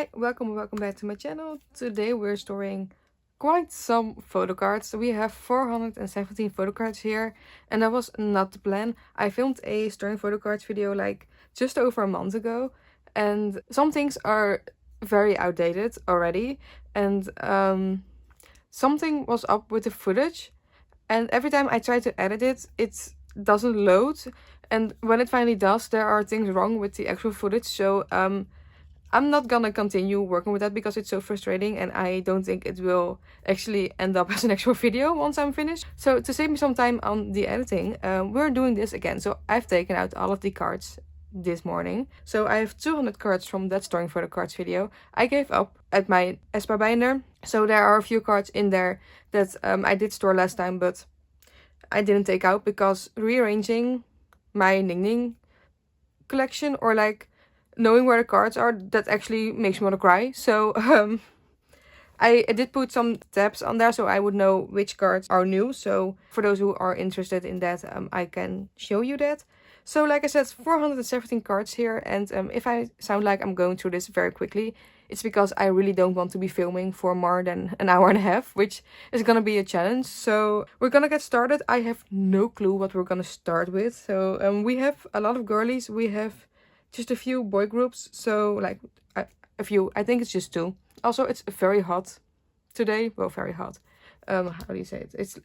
Hi, welcome back to my channel. Today we're storing quite some photo cards. We have 417 photo cards here, and that was not the plan. I filmed a storing photo cards video like just over a month ago, and some things are very outdated already, and something was up with the footage, and every time I try to edit it, it doesn't load, and when it finally does, there are things wrong with the actual footage. So I'm not gonna continue working with that because it's so frustrating, and I don't think it will actually end up as an actual video once I'm finished. So to save me some time on the editing, we're doing this again. So I've taken out all of the cards this morning. So I have 200 cards from that storing photo cards video. I gave up at my Aespa binder. So there are a few cards in there that I did store last time, but I didn't take out because rearranging my Ning Ning collection, or like knowing where the cards are, that actually makes me want to cry. So I did put some tabs on there so I would know which cards are new. So for those who are interested in that, I can show you that. So like I said, 417 cards here, and if I sound like I'm going through this very quickly, it's because I really don't want to be filming for more than an hour and a half, which is gonna be a challenge. So we're gonna get started. I have no clue what we're gonna start with. So we have a lot of girlies. We have just a few boy groups, so like a few. I think it's just two. Also, it's very hot today. Well, very hot. How do you say it? It's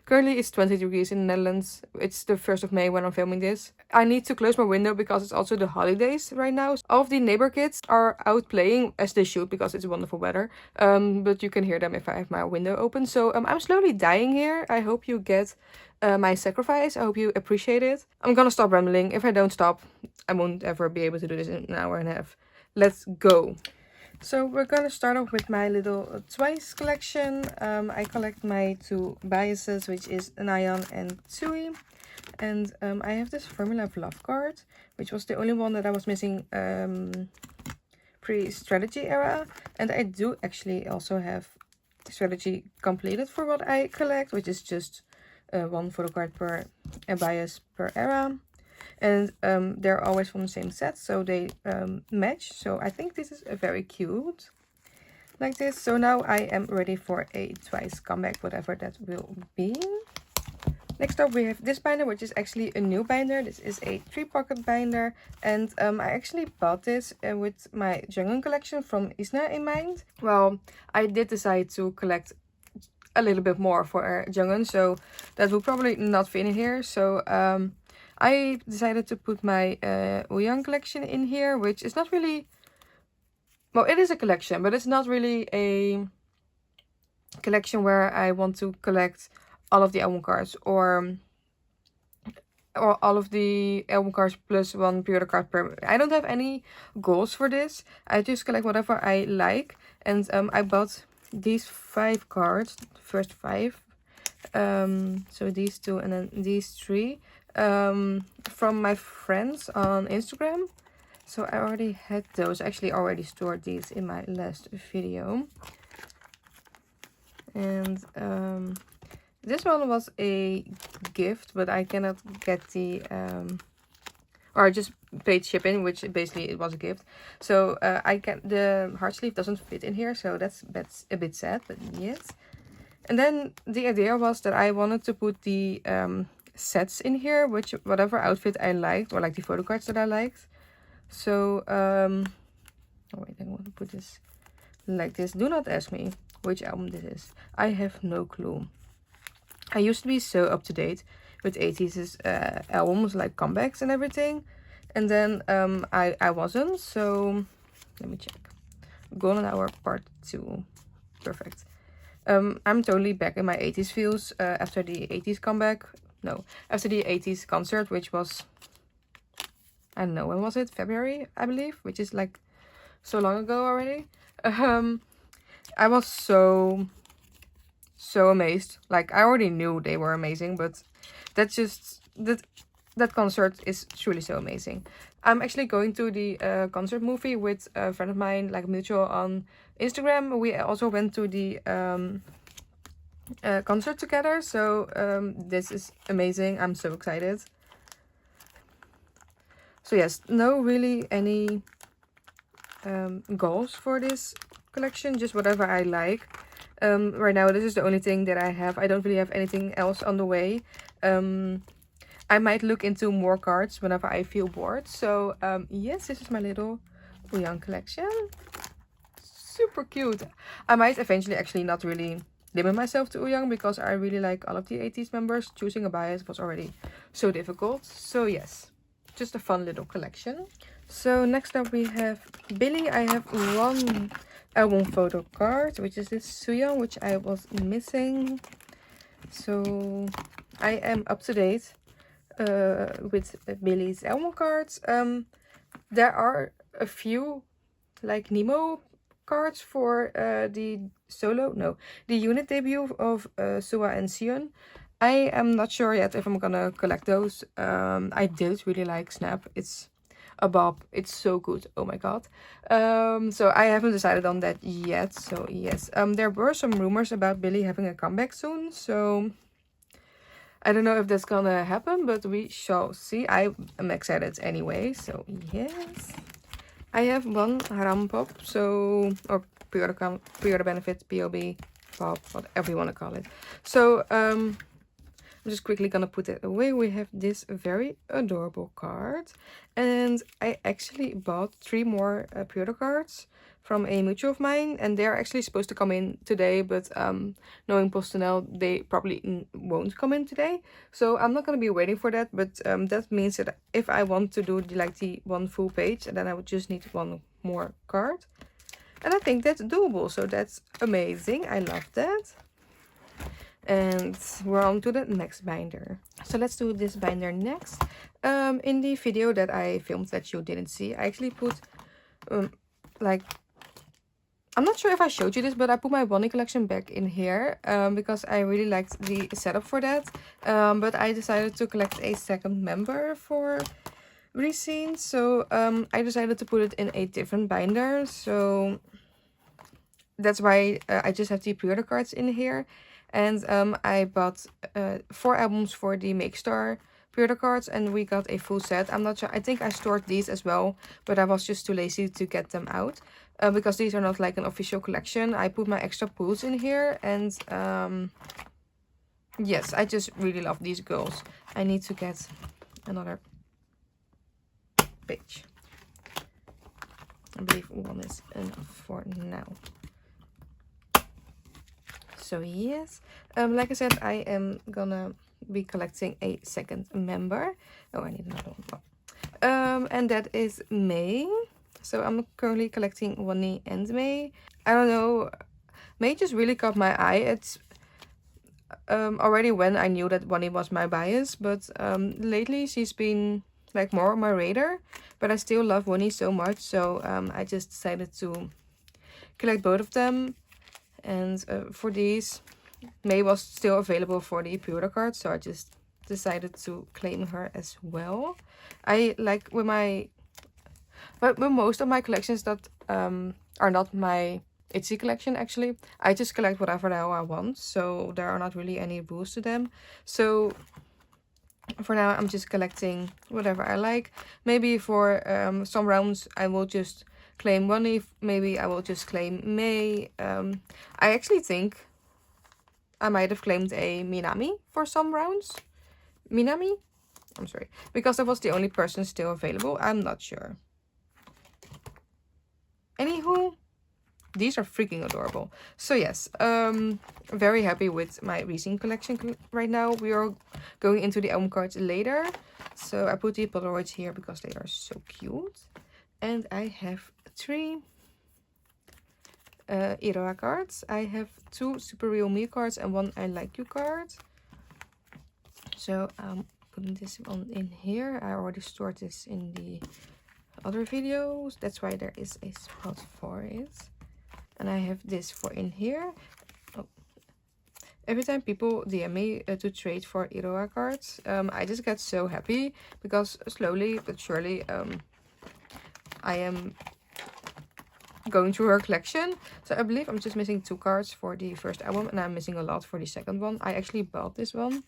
currently 20 degrees in the Netherlands. It's the 1st of May when I'm filming this. I need to close my window because it's also the holidays right now. All of the neighbor kids are out playing, as they should, because it's wonderful weather. But you can hear them if I have my window open. So I'm slowly dying here. I hope you get my sacrifice. I hope you appreciate it. I'm gonna stop rambling. If I don't stop, I won't ever be able to do this in an hour and a half. Let's go. So we're gonna start off with my little twice collection. I collect my two biases, which is Nayan and Tsui. And I have this Formula of Love card, which was the only one that I was missing pre-strategy era. And I do actually also have strategy completed for what I collect, which is just one photo card per bias per era. And they're always from the same set, so they match. So I think this is very cute, like this. So now I am ready for a twice comeback, whatever that will be. Next up we have this binder, which is actually a new binder. This is a 3-pocket binder, and I actually bought this with my Jungen collection from Izna in mind. Well, I did decide to collect a little bit more for Jungen, so that will probably not fit in here. So I decided to put my Huang collection in here, which is not really... Well, it is a collection, but it's not really a collection where I want to collect all of the album cards, or all of the album cards plus one pre-order card per... I don't have any goals for this. I just collect whatever I like, and I bought these 5 cards, first 5. So these 2 and then these 3. From my friends on Instagram. So I already had those. Actually already stored these in my last video. And this one was a gift, but I cannot get the or I just paid shipping, which basically it was a gift. So I can... the heart sleeve doesn't fit in here, so that's a bit sad, but yes. And then the idea was that I wanted to put the sets in here, which whatever outfit I liked, or like the photo cards that I liked. So oh wait, I want to put this like this. Do not ask me which album this is. I have no clue. I used to be so up to date with 80s albums, like comebacks and everything, and then I wasn't. So let me check. Golden Hour Part 2. Perfect. I'm totally back in my 80s feels after the 80s comeback. No, after the 80s concert, which was, I don't know, when was it? February, I believe, which is like so long ago already. I was so amazed. Like, I already knew they were amazing, but that concert is truly so amazing. I'm actually going to the concert movie with a friend of mine, like mutual on Instagram. We also went to the concert together, so this is amazing. I'm so excited. So yes, no really any goals for this collection, just whatever I like. Right now this is the only thing that I have. I don't really have anything else on the way. I might look into more cards whenever I feel bored. So yes, this is my little Huang collection. Super cute. I might eventually actually not really limit myself to Huang because I really like all of the 80s members. Choosing a bias was already so difficult. So yes, just a fun little collection. So next up we have Billy. I have one album photo card, which is this Suyeon, which I was missing. So I am up to date with Billy's album cards. There are a few like Nemo cards for the unit debut of Suwa and Sion. I am not sure yet if I'm gonna collect those. I did really like Snap. It's a bob. It's so good. Oh my god. So I haven't decided on that yet. So yes. There were some rumors about Billy having a comeback soon. So I don't know if that's gonna happen, but we shall see. I am excited anyway. So yes. I have one Haram Pop, so, or pre-order benefit, POB, pop, whatever you want to call it. So, I'm just quickly gonna put it away. We have this very adorable card. And I actually bought 3 more pre-order cards from a mutual of mine. And they're actually supposed to come in today, but knowing PostNL, they probably won't come in today. So I'm not gonna be waiting for that, but that means that if I want to do the one full page, then I would just need one more card. And I think that's doable, so that's amazing. I love that. And we're on to the next binder. So let's do this binder next. In the video that I filmed that you didn't see, I actually put I'm not sure if I showed you this, but I put my Bonnie collection back in here because I really liked the setup for that. But I decided to collect a second member for rescene, so I decided to put it in a different binder. So that's why I just have the pre-order cards in here. And I bought 4 albums for the Make Star pre-order cards, and we got a full set. I'm not sure. I think I stored these as well, but I was just too lazy to get them out because these are not like an official collection. I put my extra pools in here, and yes, I just really love these girls. I need to get another page. I believe one is enough for now. So yes, like I said, I am gonna be collecting a second member. Oh, I need another one. And that is May. So I'm currently collecting Wani and May. I don't know, May just really caught my eye. It's already when I knew that Wani was my bias, but lately she's been like more on my radar. But I still love Wani so much, so I just decided to collect both of them. And for these, May was still available for the pre-order card, so I just decided to claim her as well. I like with most of my collections that are not my Itzy collection, actually, I just collect whatever the hell I want, so there are not really any rules to them. So for now, I'm just collecting whatever I like. Maybe for some rounds, I will just claim Wani. Maybe I will just claim May. I actually think I might have claimed a Minami for some rounds. Minami? I'm sorry. Because that was the only person still available. I'm not sure. Anywho, these are freaking adorable. So yes, very happy with my rescene collection right now. We are going into the album cards later. So I put the Polaroids here because they are so cute. And I have 3 Iroha cards. I have 2 Super Real Me cards and 1 I Like You card. So I'm putting this one in here. I already stored this in the other videos. That's why there is a spot for it. And I have this for in here. Oh. Every time people DM me to trade for Iroha cards, I just get so happy because slowly but surely I am going through her collection. So I believe I'm just missing 2 cards for the first album, and I'm missing a lot for the second one. I actually bought this one.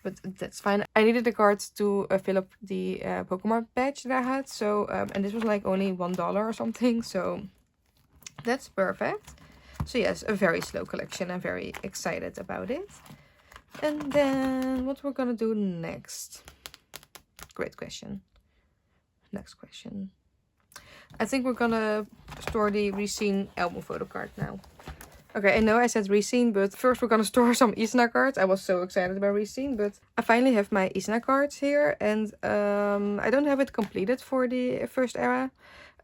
but that's fine. I needed the cards to fill up the Pokemon badge that I had. So, and this was like only $1 or something. So that's perfect. So yes, a very slow collection. I'm very excited about it. And then what we're gonna do next? Great question. Next question. I think we're gonna store the rescene album photo card now. Okay, I know I said rescene, but first we're gonna store some izna cards. I was so excited about rescene, but I finally have my izna cards here, and I don't have it completed for the first era.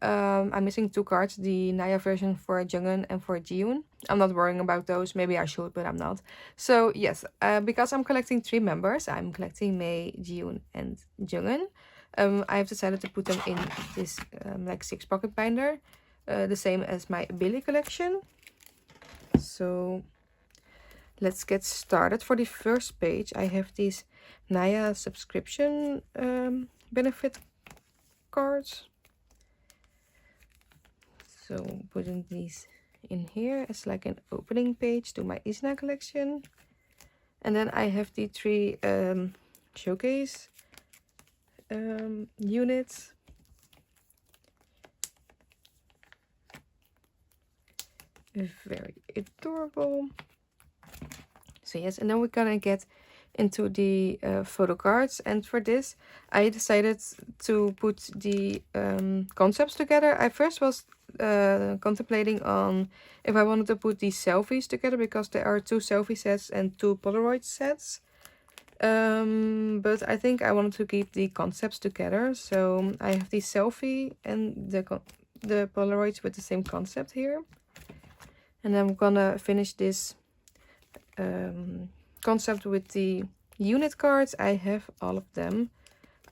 I'm missing 2 cards, the Naya version for Jungen and for June. I'm not worrying about those. Maybe I should, but I'm not. So yes, because I'm collecting 3 members, I'm collecting Mei, June, and Jungen. I have decided to put them in this like 6 pocket binder, the same as my Billy collection. So let's get started. For the first page, I have these Naya subscription benefit cards. So putting these in here as like an opening page to my izna collection. And then I have the 3 showcase units. Very adorable. So yes, and then we're gonna get into the photo cards, and for this I decided to put the concepts together. I first was contemplating on if I wanted to put these selfies together, because there are 2 selfie sets and 2 Polaroid sets, but I think I wanted to keep the concepts together. So I have the selfie and the Polaroids with the same concept here, and then I'm gonna finish this concept with the unit cards. I have all of them.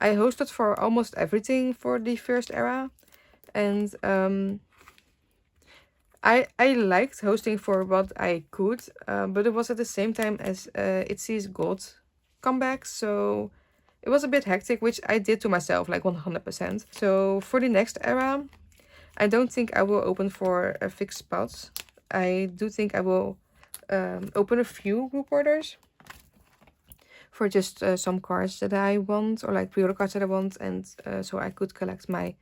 I hosted for almost everything for the first era, and I liked hosting for what I could, but it was at the same time as Itzy's gold comeback, so it was a bit hectic, which I did to myself, like 100%. So for the next era, I don't think I will open for a fixed spots. I do think I will open a few group orders for just some cards that I want, or like pre-order cards that I want, and so I could collect my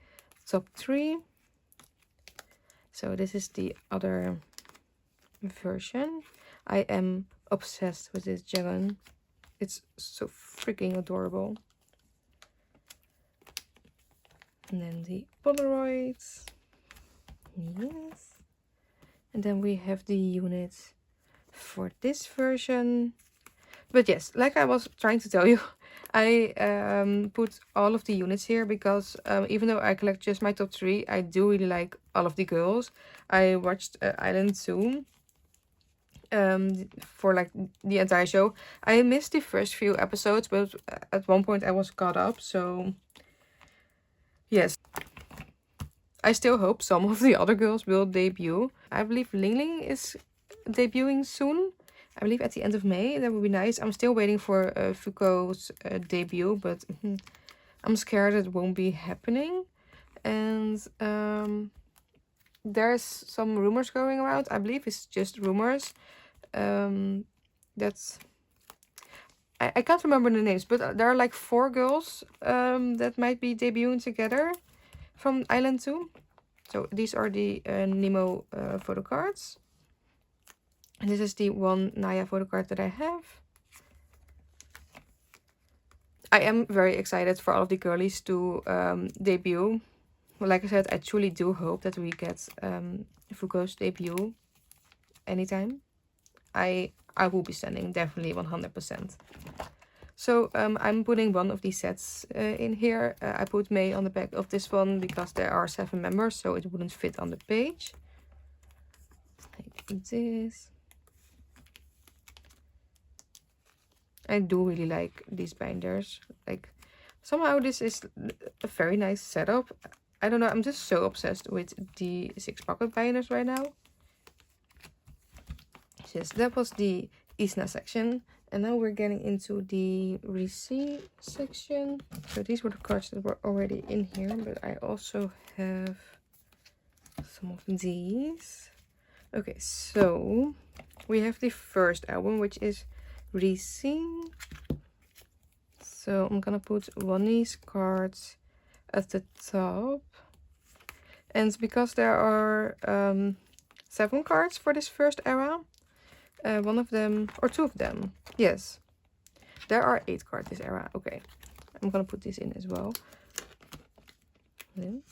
top 3. So this is the other version. I am obsessed with this Jungen. It's so freaking adorable. And then the Polaroids. Yes. And then we have the units for this version. But yes, like I was trying to tell you, I put all of the units here because even though I collect just my top 3, I do really like all of the girls. I watched Island 2 for like the entire show. I missed the first few episodes, but at one point I was caught up. So yes, I still hope some of the other girls will debut. I believe Ling Ling is debuting soon. I believe at the end of May. That would be nice. I'm still waiting for Fuko's debut, but I'm scared it won't be happening. And there's some rumors going around. I believe it's just rumors. That's I can't remember the names, but there are like 4 girls that might be debuting together from Island 2. So these are the Nemo photo cards. And this is the one Naya photo card that I have. I am very excited for all of the girlies to debut. Well, like I said, I truly do hope that we get Fuko's debut anytime. I will be sending, definitely 100%. So I'm putting one of these sets in here. I put Mei on the back of this one because there are 7 members, so it wouldn't fit on the page. Like this. I do really like these binders. Like, somehow this is a very nice setup. I don't know, I'm just so obsessed with the 6 pocket binders right now. Yes, that was the izna section. And now we're getting into the rescene section. So these were the cards that were already in here, but I also have some of these. Okay, so we have the first album, which is rescene. So I'm gonna put Wanny's cards at the top. And because there are 7 cards for this first era, one of them, or 2 of them, yes. There are 8 cards this era. Okay, I'm gonna put this in as well. Then,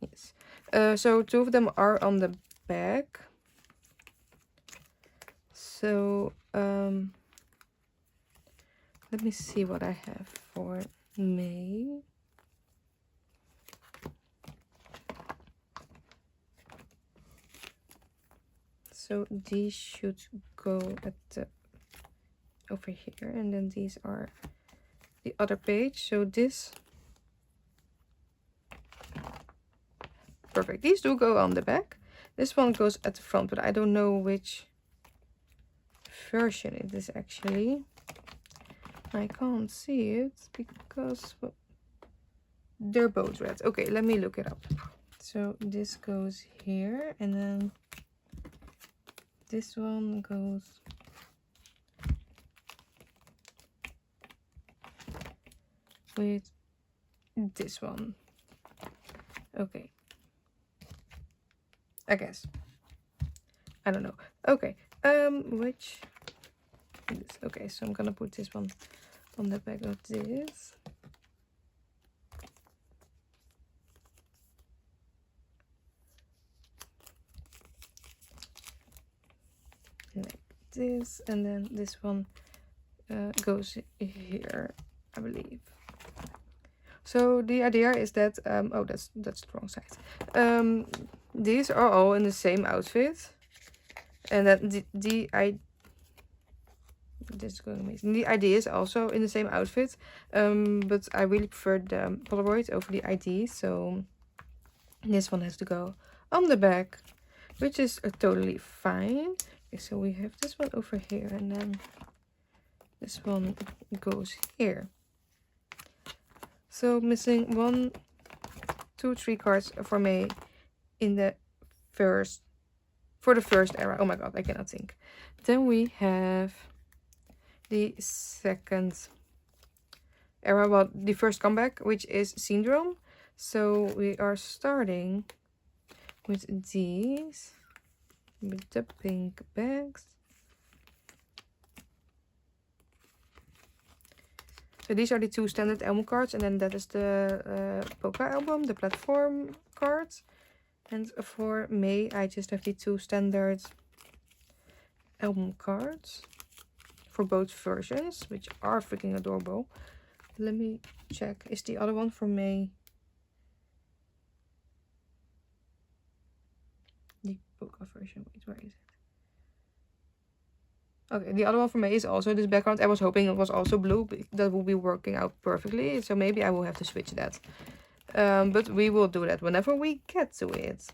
yes. So 2 of them are on the back. So let me see what I have for May. So these should go at the over here, and then these are the other page. So this, perfect. These do go on the back. This one goes at the front, but I don't know which version it is actually. I can't see it because, well, they're both red. Okay, let me look it up. So this goes here, and then this one goes with this one. Okay, I guess. I don't know. Okay, which is, okay, so I'm gonna put this one on the back of this. Like this, and then this one goes here, I believe. So the idea is that oh, that's the wrong side. These are all in the same outfit, and that this is going amazing. The ID is also in the same outfit, but I really prefer the Polaroid over the ID, so this one has to go on the back, which is totally fine. Okay, so we have this one over here, and then this one goes here. So missing 1, 2, 3 cards for me in the first, for the first era. Oh my god, I cannot think. Then we have the second era, well, the first comeback, which is Syndrome. So we are starting with these, with the pink bags. So these are the 2 standard album cards, and then that is the Polka album, the platform cards. And for May, I just have the 2 standard album cards for both versions, which are freaking adorable. Let me check. Is the other one for May the Polka version? Wait, where is it? Okay, the other one for me is also this background. I was hoping it was also blue, but that will be working out perfectly. So maybe I will have to switch that. But we will do that whenever we get to it.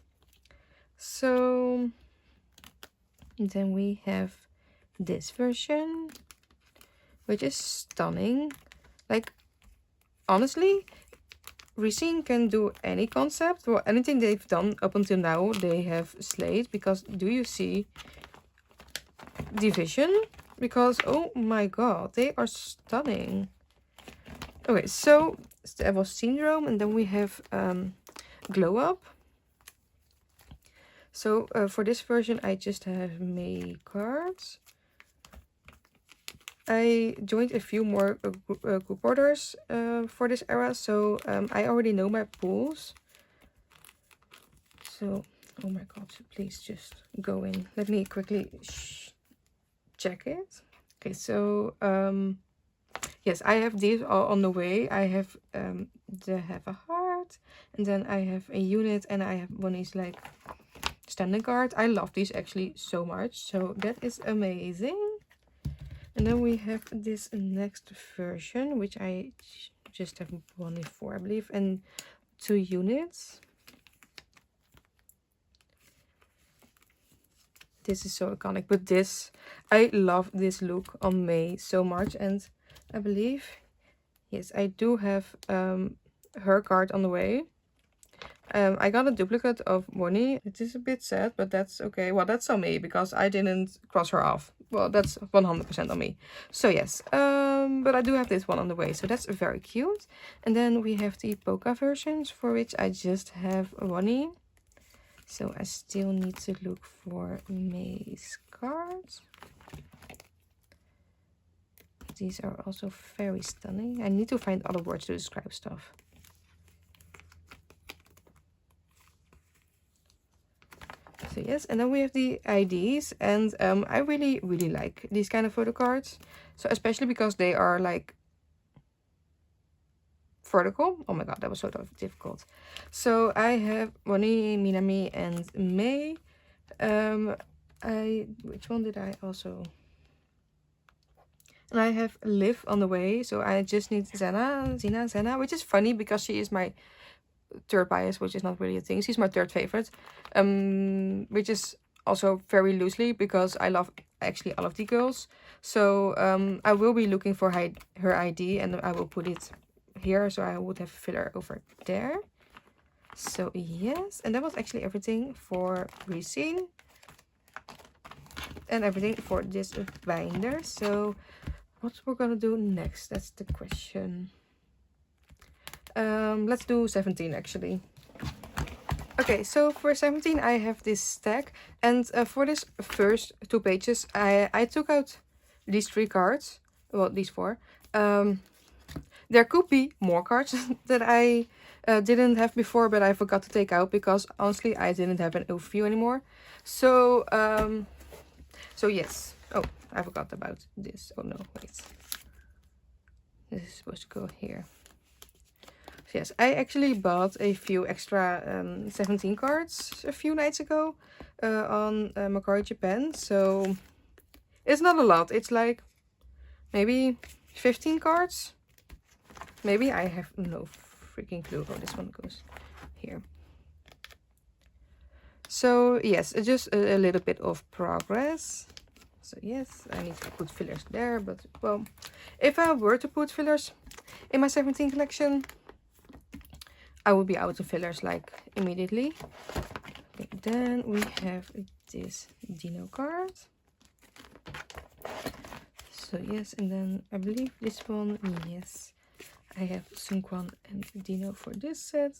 So then we have this version, which is stunning. Like, honestly, Rescene can do any concept. Well, anything they've done up until now, they have slayed. Because do you see division? Because oh my god, they are stunning. Okay, so that was Syndrome, and then we have Glow Up. So for this version I just have May cards. I joined a few more group orders for this era, so I already know my pools. So oh my god, please just go in. Let me quickly check it. Okay, so yes, I have these all on the way. I have have a heart, and then I have a unit, and I have one is like standing card. I love these actually so much, so that is amazing. And then we have this next version, which I just have one before, I believe, and 2 units. This is so iconic, but this, I love this look on May so much. And I believe, yes, I do have her card on the way. I got a duplicate of Bonnie. It is a bit sad, but that's okay. Well, that's on me because I didn't cross her off. well, that's 100% on me. So yes, but I do have this one on the way, so that's very cute. And then we have the polka versions, for which I just have one. So I still need to look for May's cards. These are also very stunning. I need to find other words to describe stuff. So yes, and then we have the IDs, and I really like these kind of photo cards. So especially because they are like vertical. Oh my god, that was so difficult. So I have Ronnie, Minami, and May. Which one did I also? And I have Liv on the way, so I just need Zena, which is funny because she is my third bias, which is not really a thing. She's my third favorite, which is also very loosely because I love actually all of the girls. So I will be looking for her ID, and I will put it here, so I would have filler over there. So yes, and that was actually everything for rescene and everything for this binder. So what we're gonna do next, that's the question. Let's do 17 actually. Okay, so for 17 I have this stack, and for this first 2 pages I took out these 3 cards, well, these 4. There could be more cards that I didn't have before, but I forgot to take out because honestly I didn't have an overview anymore. So so yes. Oh, I forgot about this. Oh no, wait. This is supposed to go here. So yes, I actually bought a few extra 17 cards a few nights ago on Mercari Japan. So it's not a lot. It's like maybe 15 cards. Maybe, I have no freaking clue. Oh, this one goes here. So yes, just a little bit of progress. So yes, I need to put fillers there, but well, if I were to put fillers in my 17 collection, I would be out of fillers like immediately. Okay, then we have this Dino card. So yes, and then I believe this one, yes, I have Sungkwan and Dino for this set.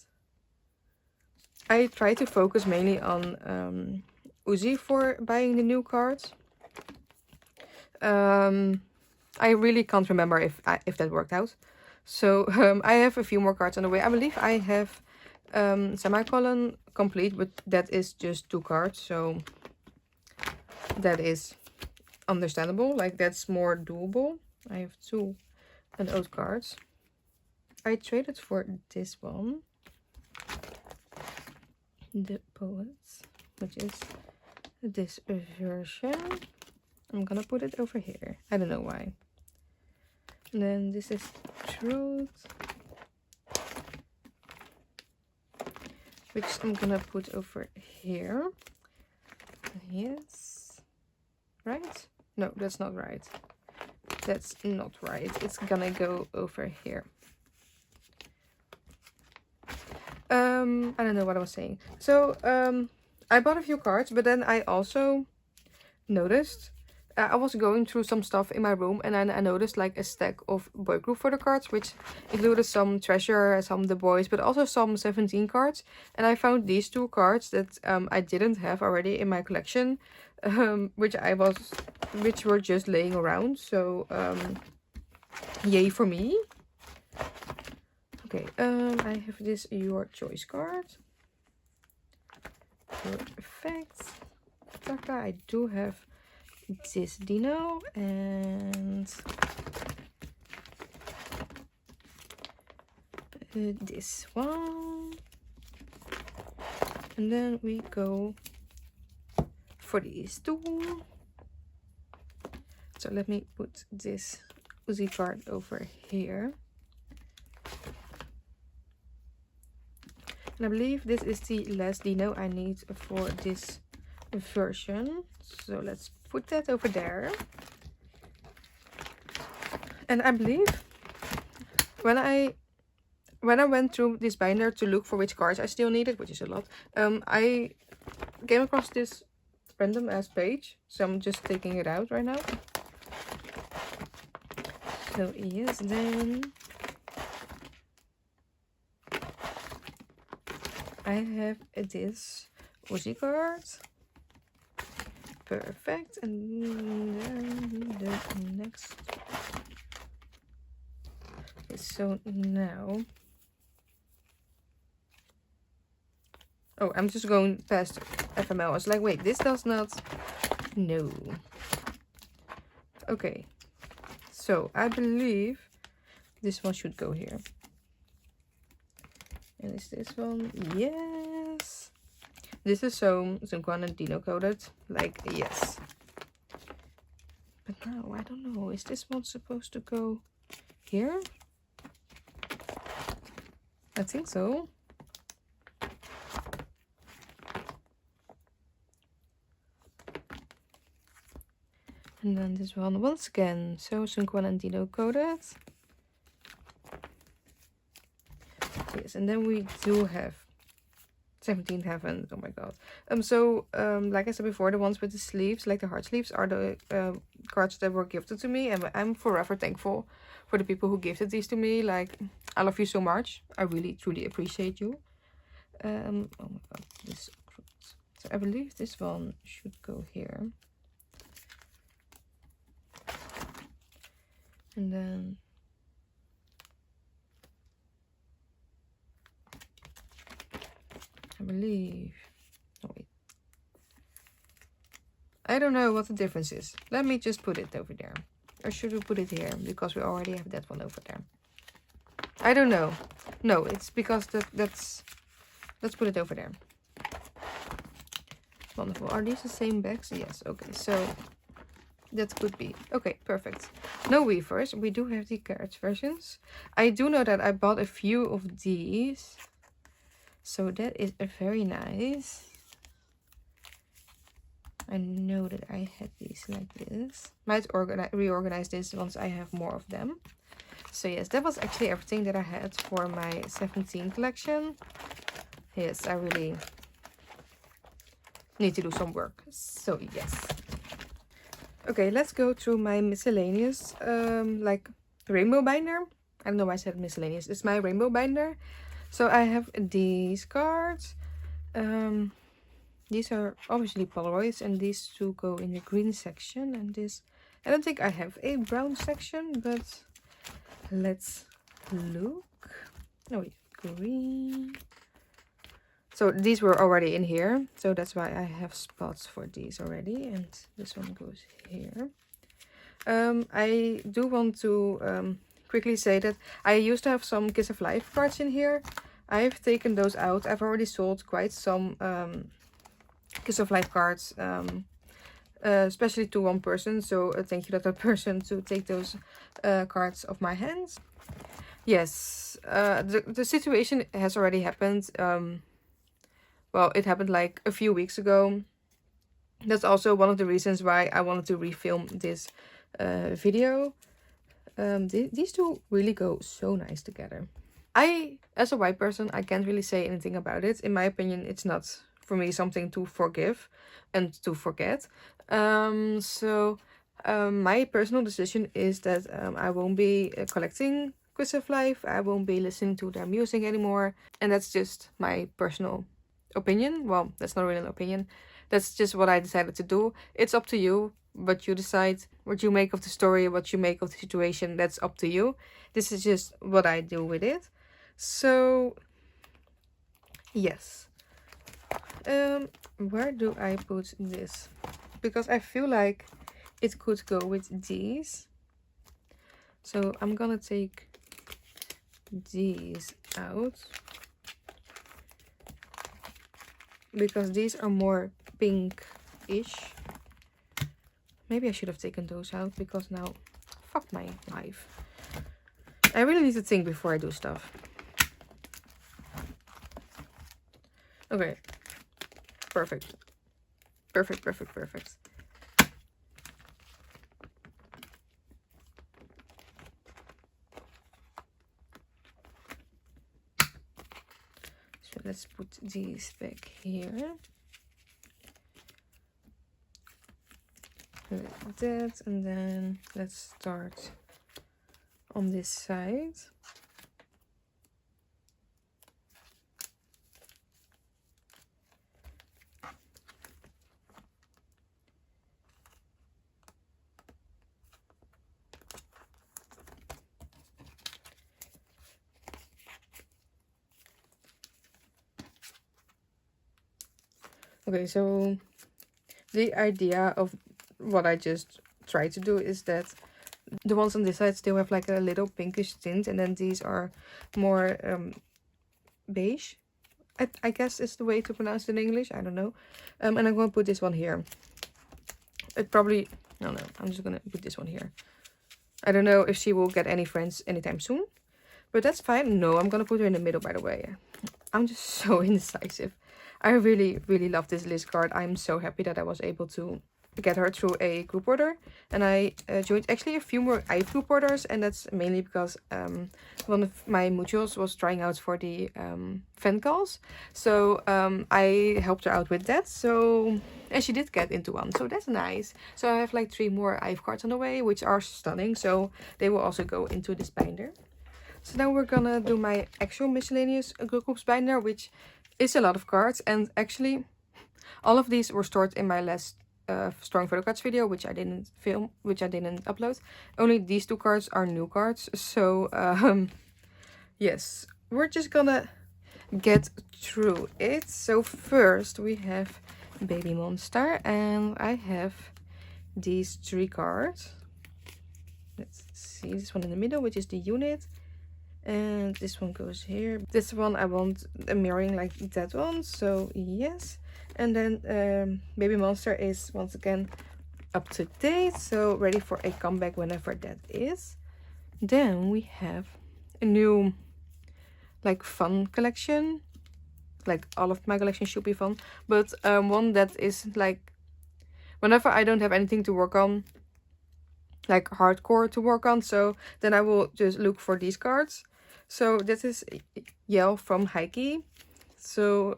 I try to focus mainly on Uzi for buying the new cards. I really can't remember if that worked out. So I have a few more cards on the way. I believe I have semicolon complete, but that is just 2 cards, so that is understandable. Like, that's more doable. I have 2 and old cards. I traded for this one, the Poets, which is this version. I'm gonna put it over here. I don't know why. And then this is Truth, which I'm gonna put over here. Yes. Right? No, that's not right. That's not right. It's gonna go over here. I don't know what I was saying. So, I bought a few cards, but then I also noticed I was going through some stuff in my room, and then I noticed like a stack of boy group photo cards, which included some Treasure, some The Boys, but also some 17 cards. And I found these 2 cards that I didn't have already in my collection, which were just laying around. So yay for me. Okay, I have this Your Choice card. Perfect. Taka, I do have this Dino and this one. And then we go for these 2. So let me put this Uzi card over here. And I believe this is the last Dino I need for this version. So let's put that over there. And I believe when I went through this binder to look for which cards I still needed, which is a lot, I came across this random ass page, so I'm just taking it out right now. So yes, then I have this Uzi card. Perfect. And then the next. Okay, so now. Oh, I'm just going past FML. I was like, wait, this does not. No. Okay. So I believe this one should go here. And is this one? Yes. This is so Jungen and Dino coded. Like, yes. But now, I don't know. Is this one supposed to go here? I think so. And then this one once again. So Jungen and Dino coded. Yes, and then we do have 17 Heaven. Oh my god. Like I said before, the ones with the sleeves, like the heart sleeves, are the cards that were gifted to me, and I'm forever thankful for the people who gifted these to me. Like, I love you so much. I really truly appreciate you. Oh my god, this. So I believe this one should go here. And then I believe. Oh wait. I don't know what the difference is. Let me just put it over there. Or should we put it here? Because we already have that one over there. I don't know. No, it's because that's... Let's put it over there. Wonderful. Are these the same bags? Yes. Okay, so that could be. Okay, perfect. No weavers. We do have the carrot versions. I do know that I bought a few of these. So that is very nice. I know that I had these like this. Might reorganize this once I have more of them. So yes, that was actually everything that I had for my 17 collection. Yes, I really need to do some work. So yes. Okay, let's go through my miscellaneous, like rainbow binder. I don't know why I said miscellaneous. It's my rainbow binder. So I have these cards. These are obviously Polaroids, and these two go in the green section. And this, I don't think I have a brown section, but let's look. Oh wait, green. So these were already in here, so that's why I have spots for these already. And this one goes here. I do want to quickly say that I used to have some Kiss of Life cards in here. I've taken those out. I've already sold quite some Kiss of Life cards, especially to one person. So thank you to that person to take those cards off my hands. Yes, the situation has already happened. Well, it happened like a few weeks ago. That's also one of the reasons why I wanted to refilm this video. These two really go so nice together. As a white person, I can't really say anything about it. In my opinion, it's not for me something to forgive and to forget. My personal decision is that I won't be collecting Quiz of Life. I won't be listening to their music anymore. And that's just my personal opinion. Well, that's not really an opinion. That's just what I decided to do. It's up to you, but you decide what you make of the story, what you make of the situation. That's up to you. This is just what I do with it. So yes. Where do I put this? Because I feel like it could go with these. So I'm gonna take these out, because these are more pink-ish. Maybe I should have taken those out, because now, fuck my life. I really need to think before I do stuff. Okay. Perfect. Perfect, perfect, perfect. So let's put these back here. like that, and then let's start on this side. Okay, so the idea of what I just tried to do is that the ones on this side still have like a little pinkish tint, and then these are more beige. I guess is the way to pronounce it in English. I don't know. And I'm going to put this one here. It probably... No, I'm just going to put this one here. I don't know if she will get any friends anytime soon. But that's fine. No, I'm going to put her in the middle, by the way. I'm just so indecisive. I really, really love this list card. I'm so happy that I was able to get her through a group order. And I joined actually a few more group orders. And that's mainly because one of my mutuals was trying out for the fan calls. So I helped her out with that. So, and she did get into one. So that's nice. So I have like 3 more IVE cards on the way, which are stunning. So they will also go into this binder. So now we're gonna do my actual miscellaneous groups binder, which is a lot of cards. And actually, all of these were stored in my last storing photo cards video, which I didn't film, which I didn't upload. Only these 2 cards are new cards. So yes, we're just gonna get through it. So first we have Baby Monster, and I have these 3 cards. Let's see, this one in the middle, which is the unit. And this one goes here. This one I want a mirroring like that one, so yes. And then Baby Monster is once again up to date, so ready for a comeback whenever that is. Then we have a new like fun collection. Like all of my collection should be fun, but one that is like whenever I don't have anything to work on, like hardcore to work on, so then I will just look for these cards. So this is Yell from Heike. So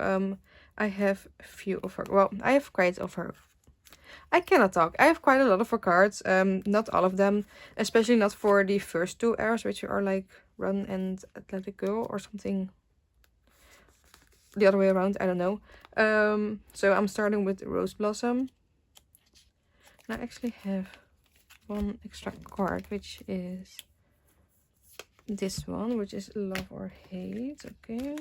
I have a few of her. Well, I have quite of her. I cannot talk. I have quite a lot of her cards. Not all of them, especially not for the first 2 eras, which are like Run and Athletic Girl or something. The other way around. I don't know. So I'm starting with Rose Blossom. And I actually have 1 extra card, which is this one, which is Love or Hate. Okay.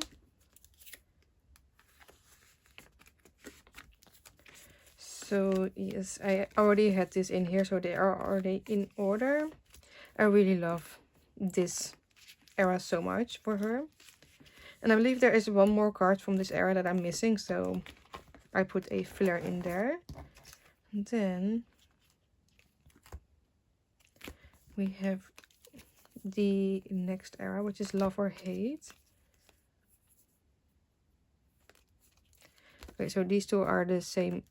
So yes, I already had this in here, so they are already in order. I really love this era so much for her. And I believe there is 1 more card from this era that I'm missing, so I put a filler in there. And then we have the next era, which is Love or Hate. Okay, so these 2 are the same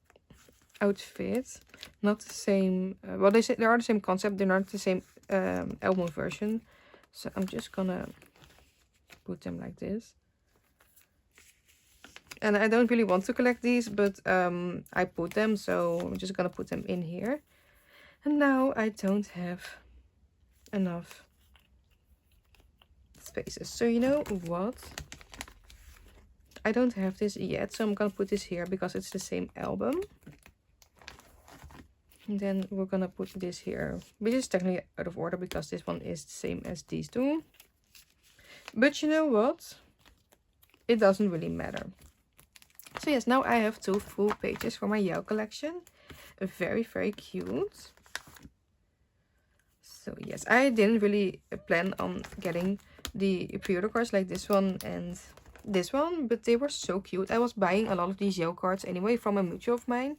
outfit, not the same. Well, they are the same concept. They're not the same album version. So I'm just gonna put them like this. And I don't really want to collect these, but I put them, so I'm just gonna put them in here. And now I don't have enough spaces. So you know what? I don't have this yet, so I'm gonna put this here because it's the same album. And then we're gonna put this here, which is technically out of order because this one is the same as these 2. But you know what? It doesn't really matter. So yes, now I have 2 full pages for my Yell collection. Very, very cute. So yes, I didn't really plan on getting the pre-order cards like this one and this one, but they were so cute. I was buying a lot of these Yell cards anyway from a mutual of mine.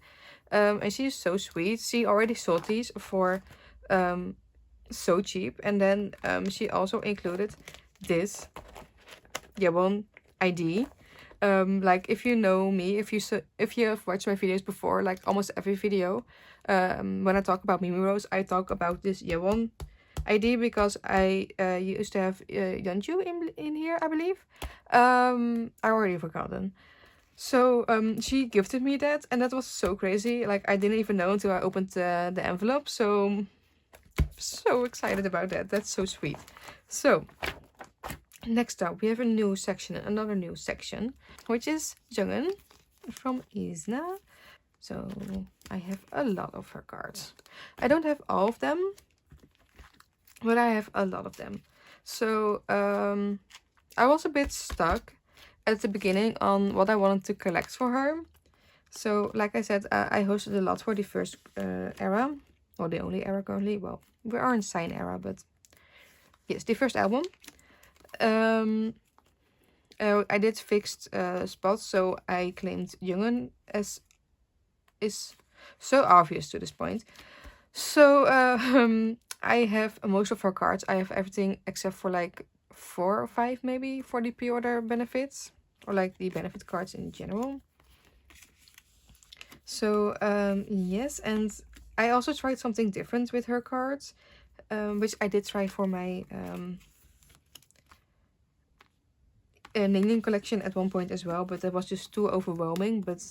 And she is so sweet. She already sold these for so cheap. And then she also included this Jungen ID. Like if you know me, if you have watched my videos before, like almost every video, when I talk about Mimi Rose, I talk about this Jungen ID because I used to have Yeonju in here, I believe. I already forgotten. So she gifted me that, and that was so crazy. Like, I didn't even know until I opened the envelope. So excited about that. That's so sweet. So next up, we have a new section, another new section, which is Jungen from Izna. So I have a lot of her cards. I don't have all of them, but I have a lot of them. So I was a bit stuck at the beginning on what I wanted to collect for her. So like I said, I hosted a lot for the first era, or the only era currently. Well, we are in sign era, but yes, the first album. I did fixed spots, so I claimed Jungen, as is so obvious to this point. So I have most of her cards. I have everything except for like 4 or 5 maybe for the pre-order benefits, or like the benefit cards in general. So yes, and I also tried something different with her cards, which I did try for my Ning collection at one point as well, but that was just too overwhelming. But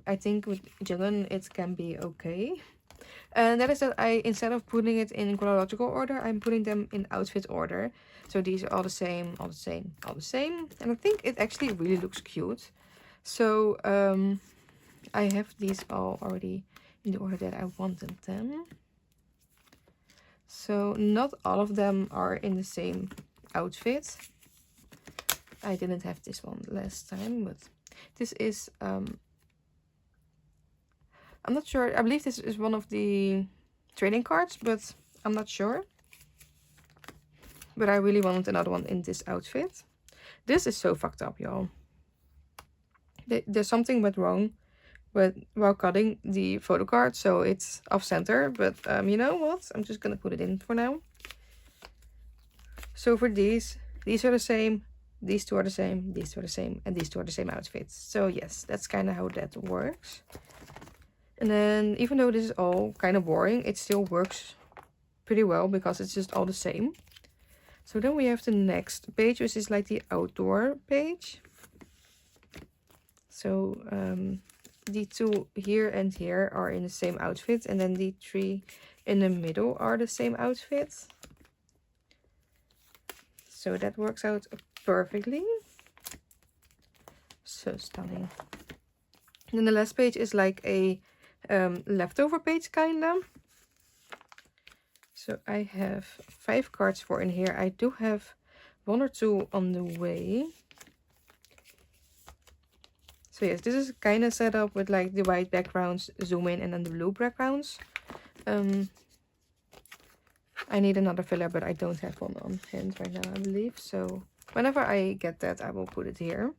I think with Jungen it can be okay. And that is that instead of putting it in chronological order, I'm putting them in outfit order. So these are all the same, all the same, all the same. And I think it actually really looks cute. So I have these all already in the order that I wanted them. So not all of them are in the same outfit. I didn't have this one last time, but this is I'm not sure. I believe this is one of the trading cards, but I'm not sure. But I really wanted another one in this outfit. This is so fucked up, y'all. There's something went wrong while cutting the photo card, so it's off center. But you know what? I'm just gonna put it in for now. So for these are the same. These two are the same. These two are the same, and these two are the same outfits. So yes, that's kind of how that works. And then even though this is all kind of boring, it still works pretty well because it's just all the same. So then we have the next page, which is like the outdoor page. So the 2 here and here are in the same outfit, and then the 3 in the middle are the same outfit. So that works out perfectly. So stunning. And then the last page is like a leftover page kinda. So I have 5 cards for in here. I do have 1 or 2 on the way. So yes, this is kind of set up with like the white backgrounds, zoom in, and then the blue backgrounds. I need another filler, but I don't have one on hand right now, I believe. So whenever I get that, I will put it here.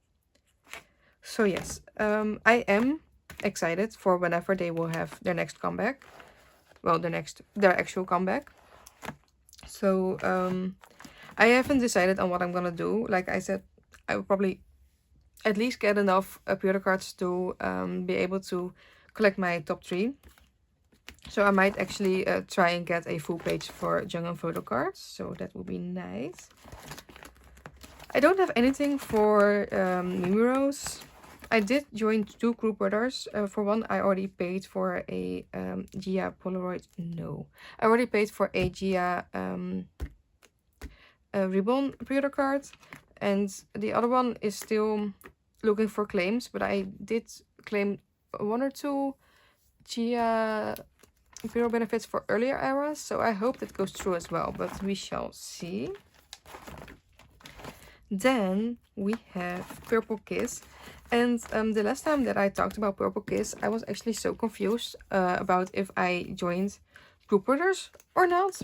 So yes, I am excited for whenever they will have their next comeback. Well, their actual comeback. So I haven't decided on what I'm gonna do. Like I said, I will probably at least get enough pre-order cards to be able to collect my top 3. So I might actually try and get a full page for Jungen photo cards. So that would be nice. I don't have anything for Mimiros. I did join 2 group orders. For one, I already paid for a Gia Polaroid. No, I already paid for a Gia ribbon pre-order card. And the other one is still looking for claims. But I did claim 1 or 2 Gia Imperial benefits for earlier eras. So I hope that goes through as well. But we shall see. Then we have Purple Kiss. And the last time that I talked about Purple Kiss, I was actually so confused about if I joined group orders or not.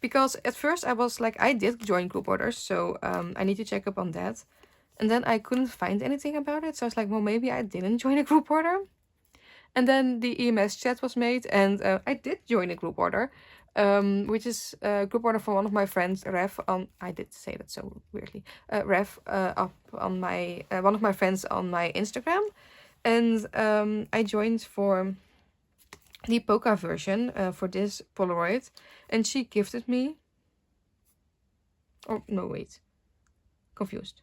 Because at first I was like, I did join group orders, so I need to check up on that. And then I couldn't find anything about it, so I was like, well, maybe I didn't join a group order. And then the EMS chat was made, and I did join a group order. Which is a group order for one of my friends, Ref. I did say that so weirdly. Ref up on my one of my friends on my Instagram, and I joined for the Poca version for this Polaroid, and she gifted me. Oh no, wait, confused.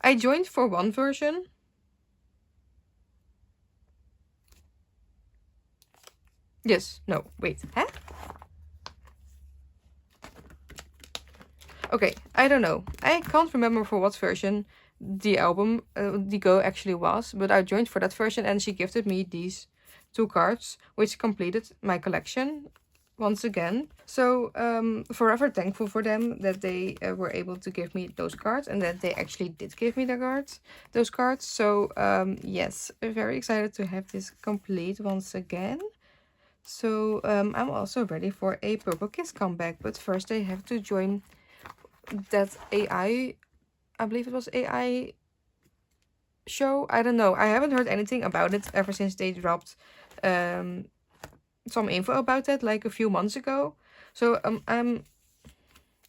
I joined for one version. Yes, no, wait, huh? Okay, I don't know. I can't remember for what version the album, the Go actually was, but I joined for that version and she gifted me these 2 cards, which completed my collection once again. So forever thankful for them that they were able to give me those cards and that they actually did give me those cards. So yes, very excited to have this complete once again. So I'm also ready for a Purple Kiss comeback, but first I have to join that I believe it was AI show. I don't know. I haven't heard anything about it ever since they dropped some info about that like a few months ago. So I'm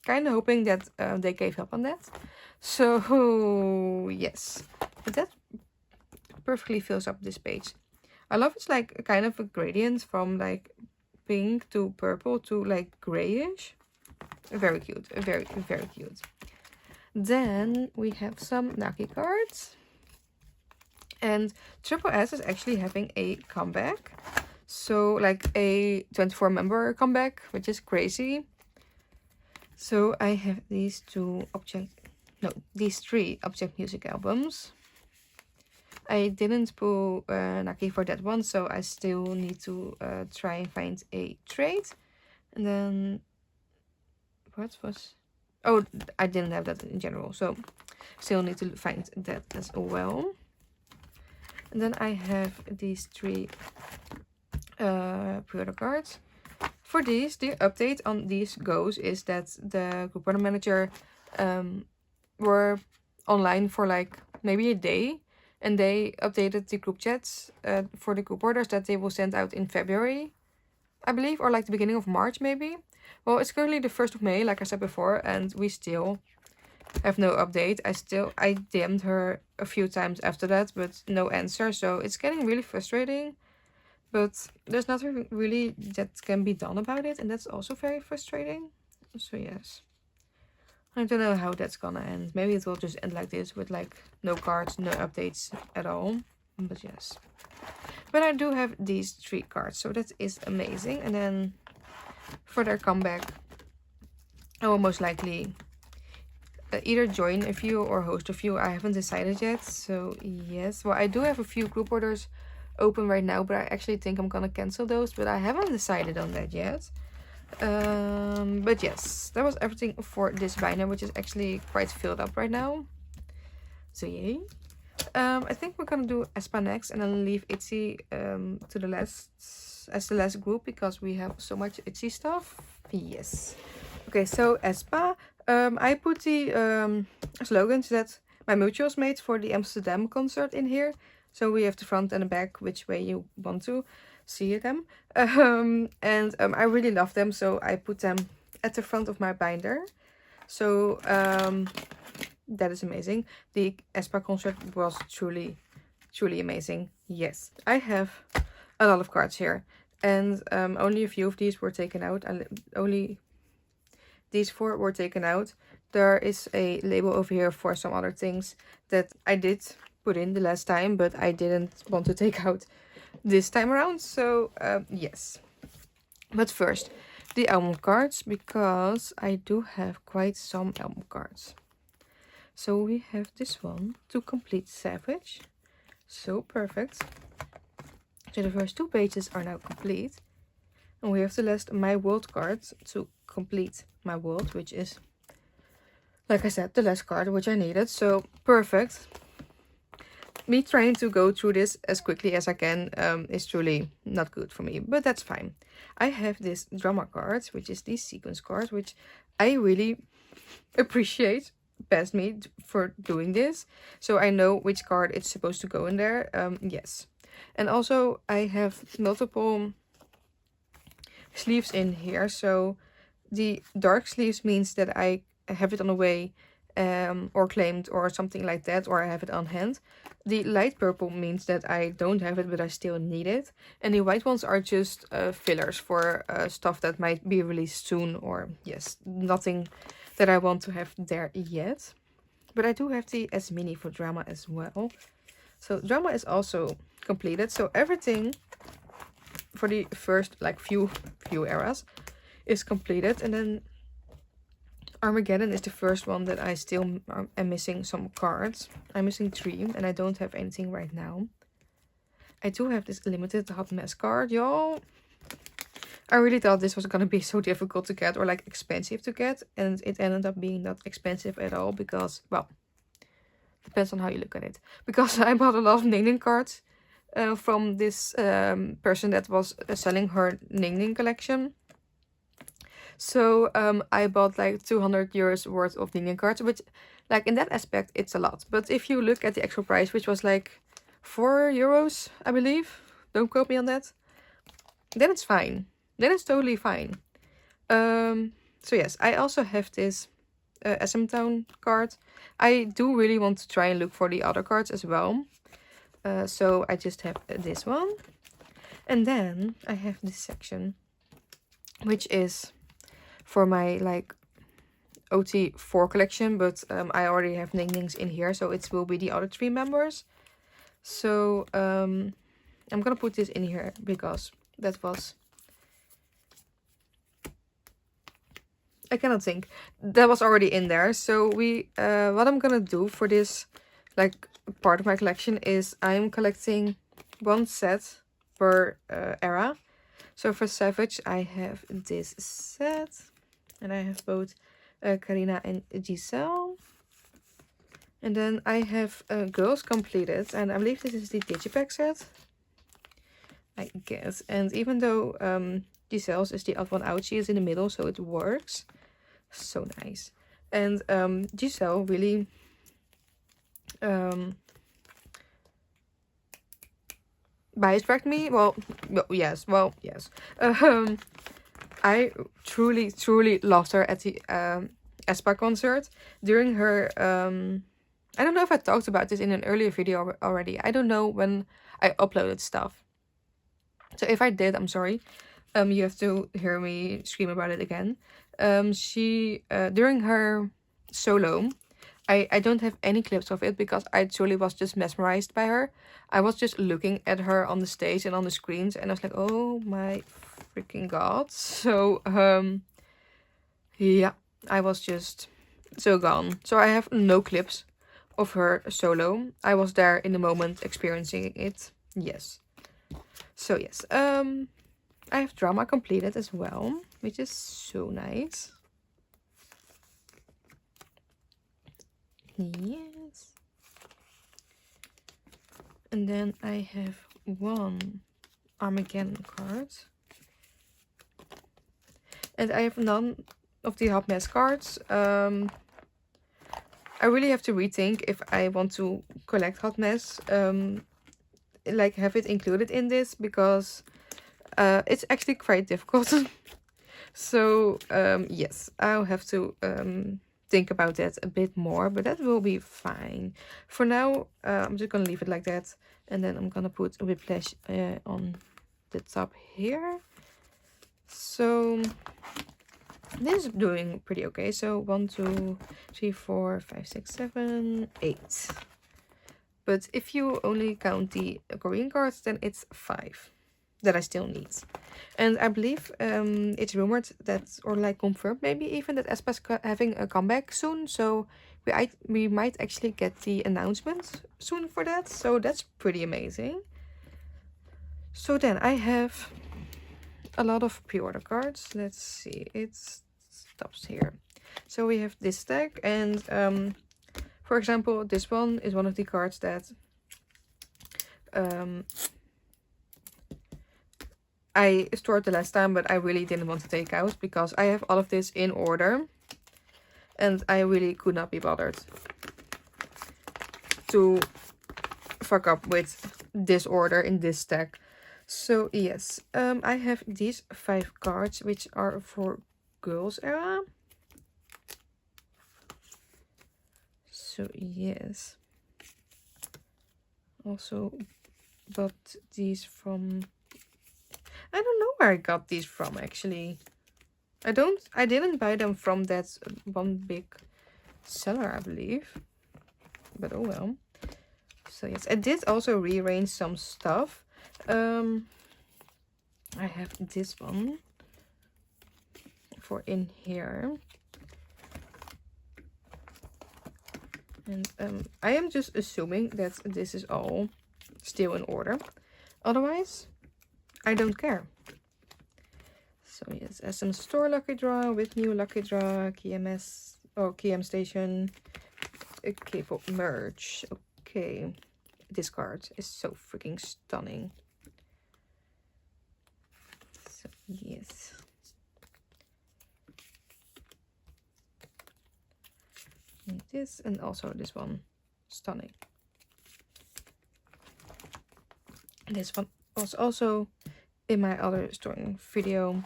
kind of hoping that they gave up on that. So yes, but that perfectly fills up this page. I love it's like a kind of a gradient from like pink to purple to like grayish. Very cute. Very, very cute. Then we have some Naki cards. And Triple S is actually having a comeback. So like a 24 member comeback, which is crazy. So I have these 3 object music albums. I didn't pull Naki for that one, so I still need to try and find a trade. And then what was... Oh, I didn't have that in general, so still need to find that as well. And then I have these 3 pre-order cards. For these, the update on these goes is that the group order manager were online for like maybe a day, and they updated the group chats for the group orders that they will send out in February, I believe, or like the beginning of March maybe. Well, it's currently the 1st of May, like I said before, and we still have no update. I DM'd her a few times after that, but no answer, so it's getting really frustrating. But there's nothing really that can be done about it, and that's also very frustrating. So yes, I don't know how that's gonna end. Maybe it will just end like this with like no cards, no updates at all. But yes, but I do have these 3 cards, so that is amazing. And then for their comeback, I will most likely either join a few or host a few. I haven't decided yet, so yes. Well, I do have a few group orders open right now, but I actually think I'm gonna cancel those, but I haven't decided on that yet. But yes, that was everything for this binder, which is actually quite filled up right now, so yay. I think we're gonna do Aespa next, and then leave Itzy to the last as the last group, because we have so much Itzy stuff. Yes. Okay, so Aespa, I put the slogans that my mutuals made for the Amsterdam concert in here. So we have the front and the back, which way you want to see them. And I really love them, so I put them at the front of my binder. So that is amazing. The Aespa concert was truly, truly amazing. Yes, I have a lot of cards here, and only a few of these were taken out. Only these 4 were taken out. There is a label over here for some other things that I did put in the last time, but I didn't want to take out this time around. So yes, but first the album cards, because I do have quite some album cards. So we have this one to complete Savage. So perfect. So the first 2 pages are now complete, and we have the last My World cards to complete My World, which is, like I said, the last card which I needed. So perfect. Me trying to go through this as quickly as I can is truly not good for me, but that's fine. I have this drama card, which is the sequence card, which I really appreciate past me for doing this. So I know which card it's supposed to go in there. Yes. And also I have multiple sleeves in here. So the dark sleeves means that I have it on the way, or claimed or something like that, or I have it on hand. The light purple means that I don't have it, but I still need it. And the white ones are just fillers for stuff that might be released soon, or yes, nothing that I want to have there yet. But I do have the S mini for drama as well. So drama is also completed. So everything for the first like few eras is completed. And then Armageddon is the first one that I still am missing some cards. I'm missing 3 and I don't have anything right now. I do have this limited hot mess card, y'all. I really thought this was gonna be so difficult to get or like expensive to get, and it ended up being not expensive at all because, well, depends on how you look at it. Because I bought a lot of Ning Ning cards from this person that was selling her Ning Ning collection. So I bought like 200 euros worth of Ning Ning cards, which like in that aspect it's a lot. But if you look at the actual price, which was like 4 euros, I believe, don't quote me on that, then it's fine. Then it's totally fine. So yes, I also have this SM Town card. I do really want to try and look for the other cards as well. So I just have this one. And then I have this section, which is for my like OT4 collection. But I already have Ning Nings in here, so it will be the other 3 members. So I'm gonna put this in here because that was... I cannot think. That was already in there. So we what I'm gonna do for this like part of my collection is I'm collecting 1 set per era. So for Savage I have this set, and I have both Karina and Giselle. And then I have Girls completed, and I believe this is the Digipack set, I guess. And even though Giselle's is the odd one out, she is in the middle, so it works. So nice. And Giselle really bias-tracked me. Well, yes. I truly loved her at the Aespa concert. During her I don't know if I talked about this in an earlier video already. I don't know when I uploaded stuff. So if I did, I'm sorry. You have to hear me scream about it again. She during her solo, I don't have any clips of it because I truly was just mesmerized by her. I was just looking at her on the stage and on the screens, and I was like, oh my freaking god. So yeah, I was just so gone. So I have no clips of her solo. I was there in the moment experiencing it. Yes. So yes, I have drama completed as well, which is so nice. Yes. And then I have 1 Armageddon card. And I have none of the hot mess cards. I really have to rethink if I want to collect hot mess. Like have it included in this, because it's actually quite difficult. So yes, I'll have to think about that a bit more, but that will be fine. For now, I'm just gonna leave it like that, and then I'm gonna put a whiplash on the top here. So this is doing pretty okay. So 1, 2, 3, 4, 5, 6, 7, 8. But if you only count the Korean cards, then it's 5 that I still need. And I believe it's rumored that, or like confirmed maybe even, that Aespa's having a comeback soon. So we might actually get the announcement soon for that. So that's pretty amazing. So then I have a lot of pre-order cards. Let's see, it stops here. So we have this stack, and for example, this one is one of the cards that I stored the last time, but I really didn't want to take out because I have all of this in order, and I really could not be bothered to fuck up with this order in this stack. So yes, I have these 5 cards, which are for Girls era. So yes, also got these from, I don't know where I got these from actually. I didn't buy them from that one big seller, I believe. but oh well. So yes, I did also rearrange some stuff. I have this one for in here. And I am just assuming that this is all still in order. Otherwise, I don't care. So yes, SM Store Lucky Draw with new Lucky Draw, KMS, or KM Station, K-pop merch. Okay, this card is so freaking stunning. So yes. And this, and also this one, stunning. This one was also in my other storing video.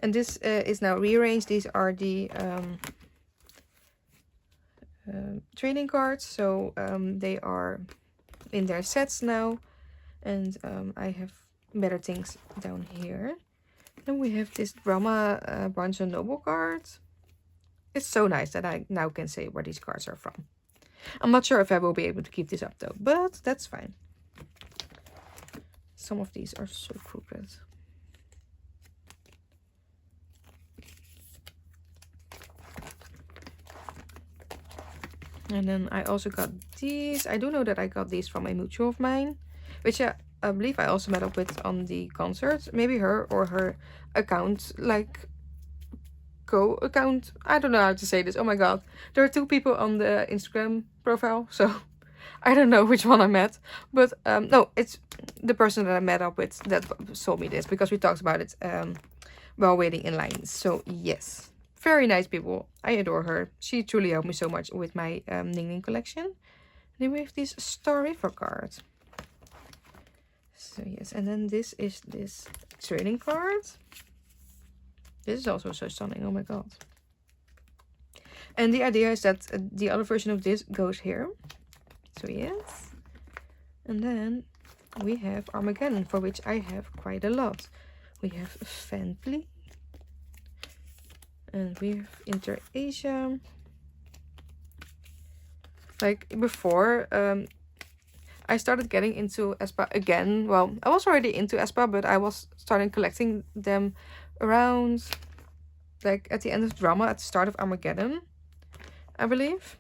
And this is now rearranged. These are the trading cards. So they are in their sets now. And I have better things down here. Then we have this Drama Barnes & Noble card. It's so nice that I now can say where these cards are from. I'm not sure if I will be able to keep this up though, but that's fine. Some of these are so crooked. And then I also got these. I do know that I got these from a mutual of mine, which I believe I also met up with on the concert. Maybe her or her account, like account. I don't know how to say this. Oh my god. There are two people on the Instagram profile, so I don't know which one I met. But no, it's the person that I met up with that sold me this, because we talked about it while waiting in line. So yes, very nice people. I adore her. She truly helped me so much with my Ning Ning collection. Then we have these Star River cards. So yes, and then this is this trading card. This is also so stunning. Oh my god. And the idea is that the other version of this goes here. So yes. And then we have Armageddon, for which I have quite a lot. We have Fentley. And we have Inter-Asia. Like before, I started getting into Aespa again. Well, I was already into Aespa, but I was starting collecting them around like at the end of Drama, at the start of Armageddon, I believe.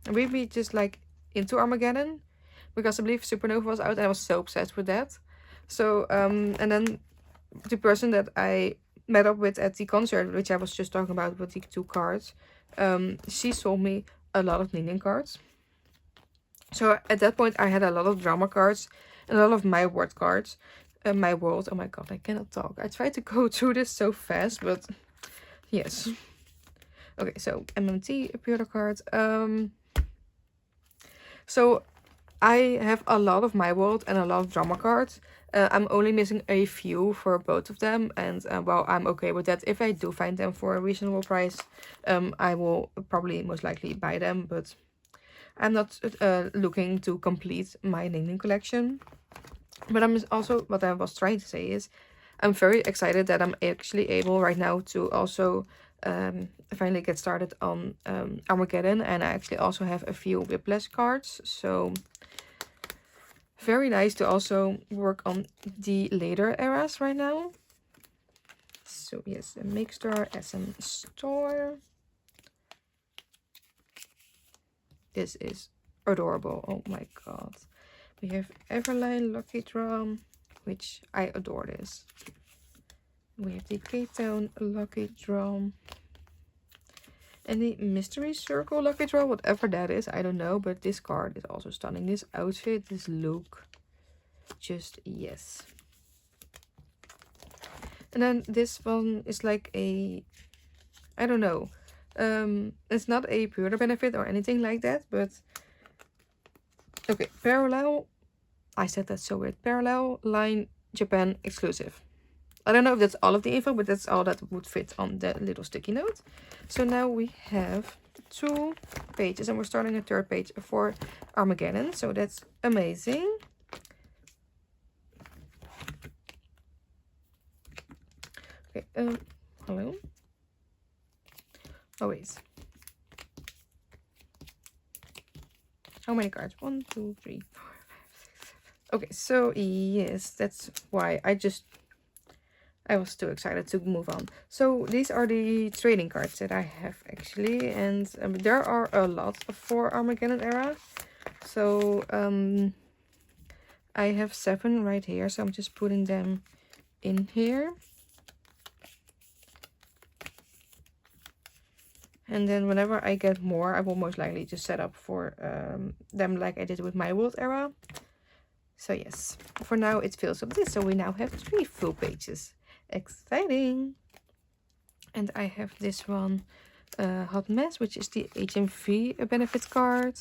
And maybe just like into Armageddon, because I believe Supernova was out and I was so obsessed with that. So and then the person that I met up with at the concert, which I was just talking about with the two cards, she sold me a lot of Ning Ning cards. So at that point I had a lot of Drama cards and a lot of My World cards. My World, oh my god, I cannot talk. I tried to go through this so fast, but yes. Okay, so MMT, pre-order cards. So I have a lot of My World and a lot of Drama cards. I'm only missing a few for both of them, and well, I'm okay with that. If I do find them for a reasonable price, I will probably most likely buy them, but I'm not looking to complete my Ning Ning collection. But I'm also, what I was trying to say is, I'm very excited that I'm actually able right now to also finally get started on Armageddon, and I actually also have a few Whiplash cards. So very nice to also work on the later eras right now. So yes, a Mixstar, SM Store. This is adorable. Oh my god. We have Everline Lucky Drum, which I adore this. We have the K-Town Lucky Drum. And the Mystery Circle Lucky Draw, whatever that is, I don't know. But this card is also stunning. This outfit, this look, just yes. And then this one is like a, I don't know. It's not a pre-order benefit or anything like that, but okay, parallel. I said that so weird. Parallel line Japan exclusive. I don't know if that's all of the info, but that's all that would fit on the little sticky note. So now we have 2 pages, and we're starting a 3rd page for Armageddon. So that's amazing. Okay, hello. Oh wait. How many cards? 1, 2, 3, 4, 5, 6, 7. Okay, so yes, that's why I was too excited to move on. So these are the trading cards that I have actually, and there are a lot for Armageddon era. So I have 7 right here, so I'm just putting them in here. And then whenever I get more, I will most likely just set up for them like I did with my world era. So yes, for now it fills up this. So we now have 3 full pages. Exciting! And I have this one, Hot Mess, which is the HMV benefit card.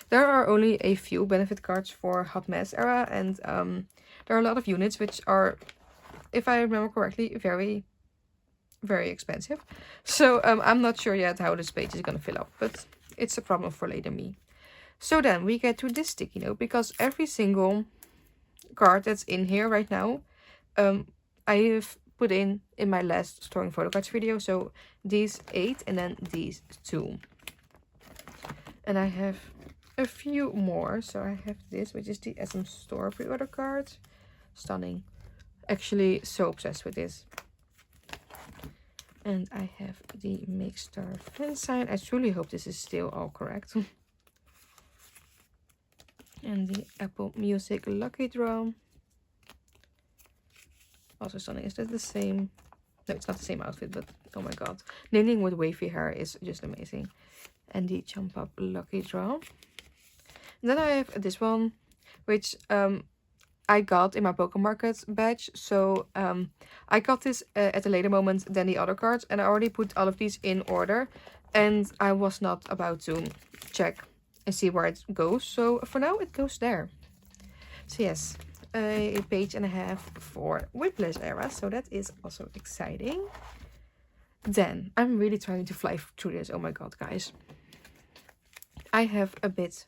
There are only a few benefit cards for Hot Mess era, and there are a lot of units which are, if I remember correctly, very, very expensive. So I'm not sure yet how this page is gonna fill up, but it's a problem for later me. So then we get to this sticky note, because every single card that's in here right now, I have put in my last storing photo cards video. So these 8 and then these 2. And I have a few more. So I have this, which is the SM Store pre-order card. Stunning. Actually so obsessed with this. And I have the Make Star fan sign. I truly hope this is still all correct. And the Apple Music Lucky Draw. Also stunning. Is that the same? No, it's not the same outfit, but oh my god. Knitting with wavy hair is just amazing. And the Jump Up Lucky Draw. And then I have this one, which I got in my Poké Market badge. So I got this at a later moment than the other cards. And I already put all of these in order. And I was not about to check and see where it goes. So for now it goes there. So yes, a page and a half for Whiplash era. So that is also exciting. Then I'm really trying to fly through this. Oh my god, guys. I have a bit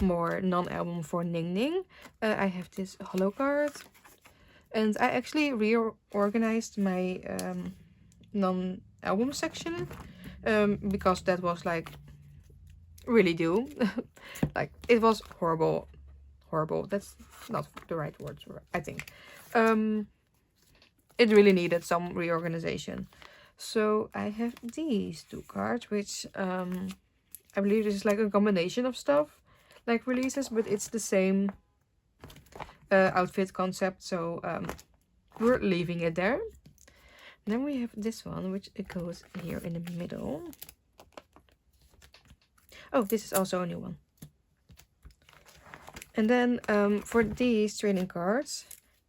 more non-album for Ning Ning. I have this holo card. And I actually reorganized my non-album section. Because that was like really due. Like it was horrible. Horrible. That's not the right words, I think. It really needed some reorganization. So I have these 2 cards, which I believe this is like a combination of stuff, like releases, but it's the same outfit concept. So we're leaving it there. And then we have this one, which it goes here in the middle. Oh, this is also a new one. And then for these trading cards,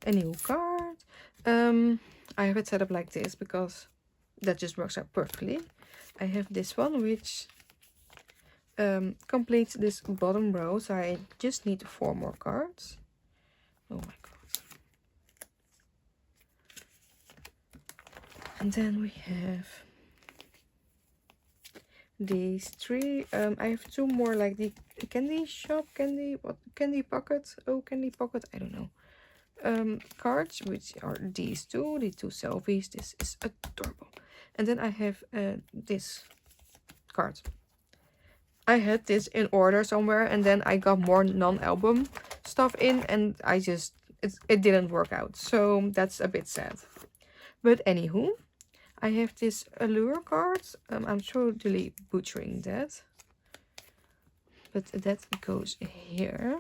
a new card. I have it set up like this because that just works out perfectly. I have this one, which completes this bottom row. So I just need 4 more cards. Oh my god. And then we have these 3. I have 2 more, like the candy shop, candy pocket, candy pocket, I don't know, cards, which are these 2, the 2 selfies. This is adorable. And then I have this card. I had this in order somewhere, and then I got more non-album stuff in, and I just it didn't work out, so that's a bit sad. But anywho, I have this Allure card. I'm totally butchering that, but that goes here.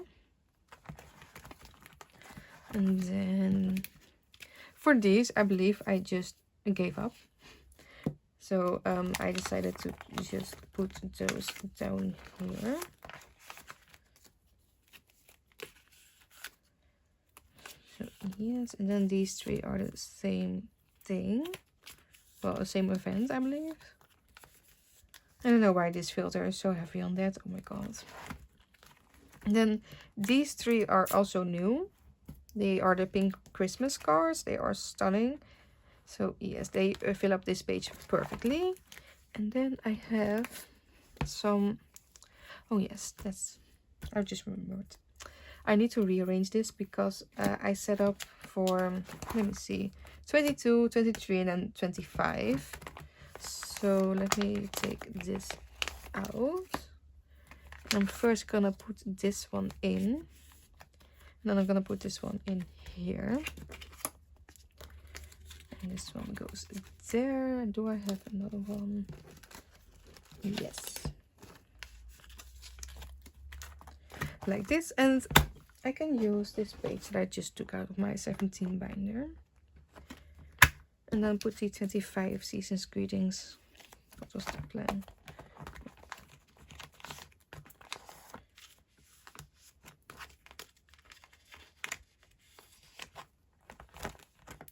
And then for these, I believe I just gave up. So I decided to just put those down here. So yes, and then these 3 are the same thing. Well, the same event, I believe. I don't know why this filter is so heavy on that. Oh my god. And then these 3 are also new. They are the pink Christmas cards. They are stunning. So yes, they fill up this page perfectly. And then I have some... Oh yes, I just remembered. I need to rearrange this because I set up for, let me see, 22, 23, and then 25. So let me take this out. I'm first gonna put this one in. And then I'm gonna put this one in here. And this one goes there. Do I have another one? Yes. Like this. And I can use this page that I just took out of my 17 binder. And then put the 25 seasons greetings. What was the plan?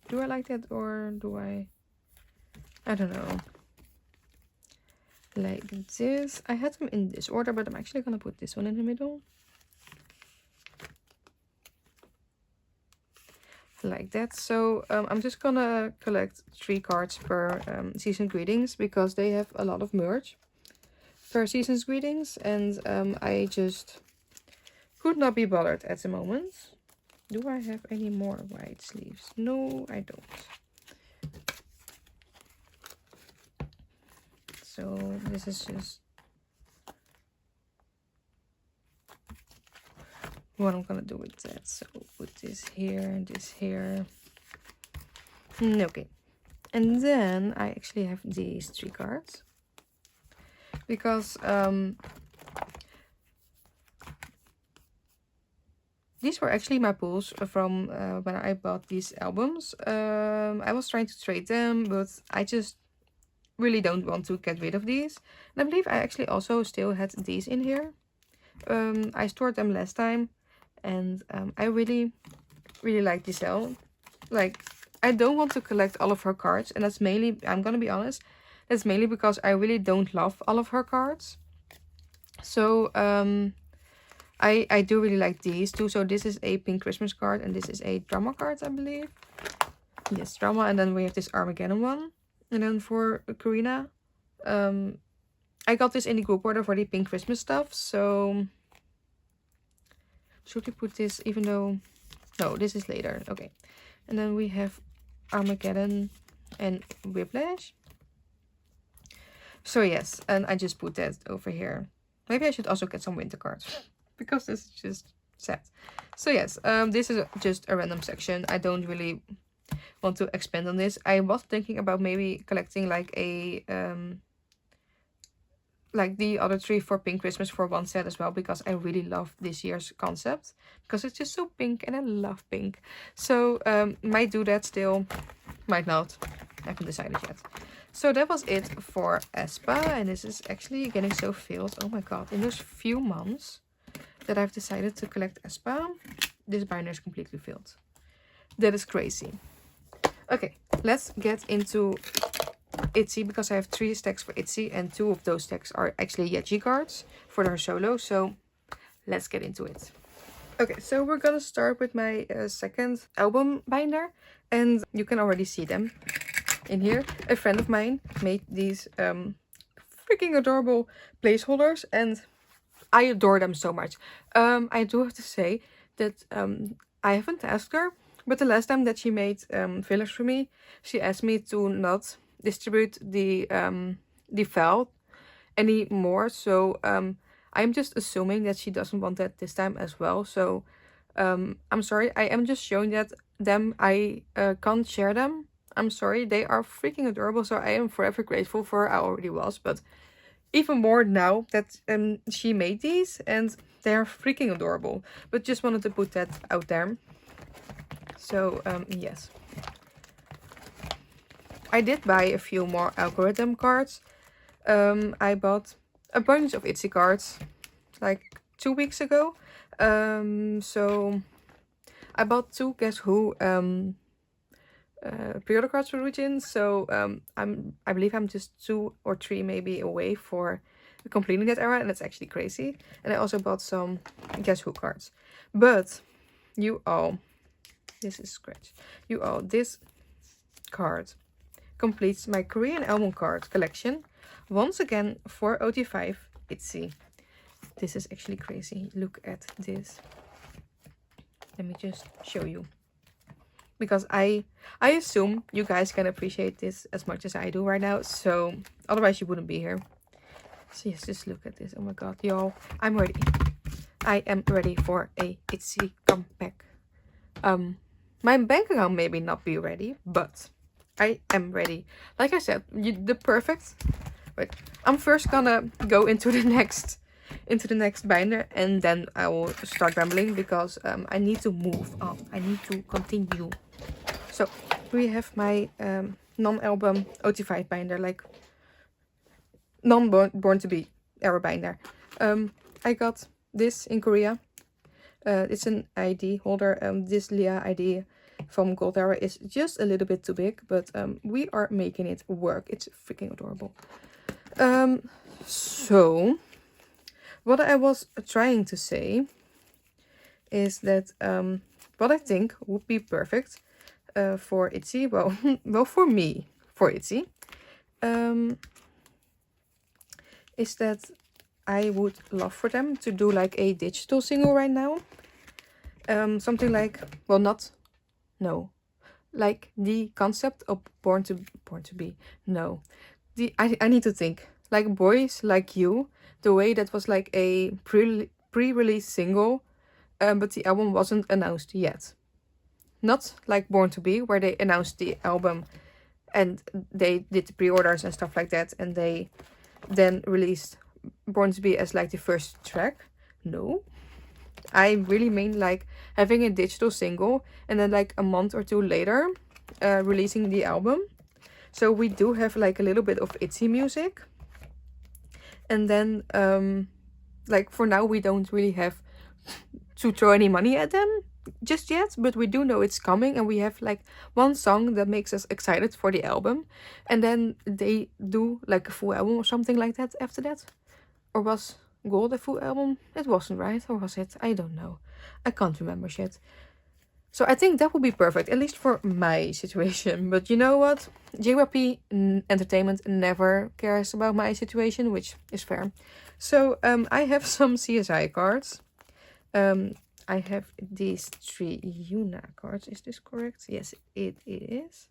Do I like that, or do I don't know. Like this. I had them in this order, but I'm actually gonna put this one in the middle. Like that. So I'm just gonna collect 3 cards per season greetings, because they have a lot of merch per season's greetings, and I just could not be bothered at the moment. Do I have any more white sleeves? No, I don't. So this is just what I'm gonna do with that. So put this here and this here. Okay. And then I actually have these 3 cards. Because these were actually my pulls from when I bought these albums. I was trying to trade them, but I just really don't want to get rid of these. And I believe I actually also still had these in here. I stored them last time, and I really like this cell. Like, I don't want to collect all of her cards, and that's mainly, I'm gonna be honest, that's mainly because I really don't love all of her cards. So I do really like these two. So this is a pink Christmas card, and this is a drama card, I believe. Yes, drama. And then we have this Armageddon one. And then for Karina, I got this in the group order for the pink Christmas stuff. So should we put this, even though, no, this is later. Okay. And then we have Armageddon and Whiplash. So yes, and I just put that over here. Maybe I should also get some winter cards, because this is just sad. So yes, this is just a random section. I don't really want to expand on this. I was thinking about maybe collecting like a like the other 3 for pink Christmas for one set as well, because I really love this year's concept, because it's just so pink and I love pink. So might do that still, might not, I haven't decided yet. So that was it for Aespa, and this is actually getting so filled. Oh my god, in those few months that I've decided to collect Aespa, this binder is completely filled. That is crazy. Okay, let's get into Itzy, because I have 3 stacks for Itzy, and 2 of those stacks are actually Yeji cards for her solo. So let's get into it. Okay, so we're gonna start with my second album binder, and you can already see them in here. A friend of mine made these freaking adorable placeholders, and I adore them so much. I do have to say that I haven't asked her, but the last time that she made fillers for me, she asked me to not distribute the file anymore. So I'm just assuming that she doesn't want that this time as well. So I'm sorry, I am just showing that them. I can't share them. I'm sorry, they are freaking adorable, so I am forever grateful for her. I already was, but even more now that she made these, and they are freaking adorable. But just wanted to put that out there. So yes, I did buy a few more algorithm cards. I bought a bunch of Itzy cards like 2 weeks ago. So I bought 2 Guess Who pre-order cards for Jungen. So I believe I'm just 2 or 3 maybe away for completing that era, and that's actually crazy. And I also bought some Guess Who cards. But you all, this is scratch. You all, this card completes my Korean album card collection. Once again for OT5 Itzy. This is actually crazy. Look at this. Let me just show you, because I assume you guys can appreciate this as much as I do right now, so otherwise you wouldn't be here. So yes, just look at this. Oh my god, y'all, I'm ready. I am ready for a Itzy comeback. My bank account maybe not be ready, but I am ready. Like I said, the perfect. Wait, I'm first gonna go into the next binder, and then I will start rambling because I need to move on. I need to continue. So we have my non-album OT5 binder, like non-born to be era binder. I got this in Korea. It's an ID holder. This Lia ID from Gold Era is just a little bit too big, but we are making it work. It's freaking adorable. So what I was trying to say is that what I think would be perfect for Itzy, well, well for me, for Itzy, is that I would love for them to do like a digital single right now. Something like, well, like the concept of born to be. No, I need to think. Like Boys Like You, the way that was like a pre-release single, but the album wasn't announced yet. Not like Born to Be, where they announced the album and they did the pre-orders and stuff like that, and they then released Born to Be as like the first track. No, I really mean like having a digital single and then like a month or two later releasing the album. So we do have like a little bit of Itzy music. And then like for now we don't really have to throw any money at them just yet, but we do know it's coming, and we have like one song that makes us excited for the album, and then they do like a full album or something like that after that. Or was Gold a full album? It wasn't, right? Or was it? I don't know. I can't remember shit. So I think that would be perfect, at least for my situation. But you know what? JYP Entertainment never cares about my situation, which is fair. So I have some CSI cards. I have these 3 Yuna cards. Is this correct? Yes, it is.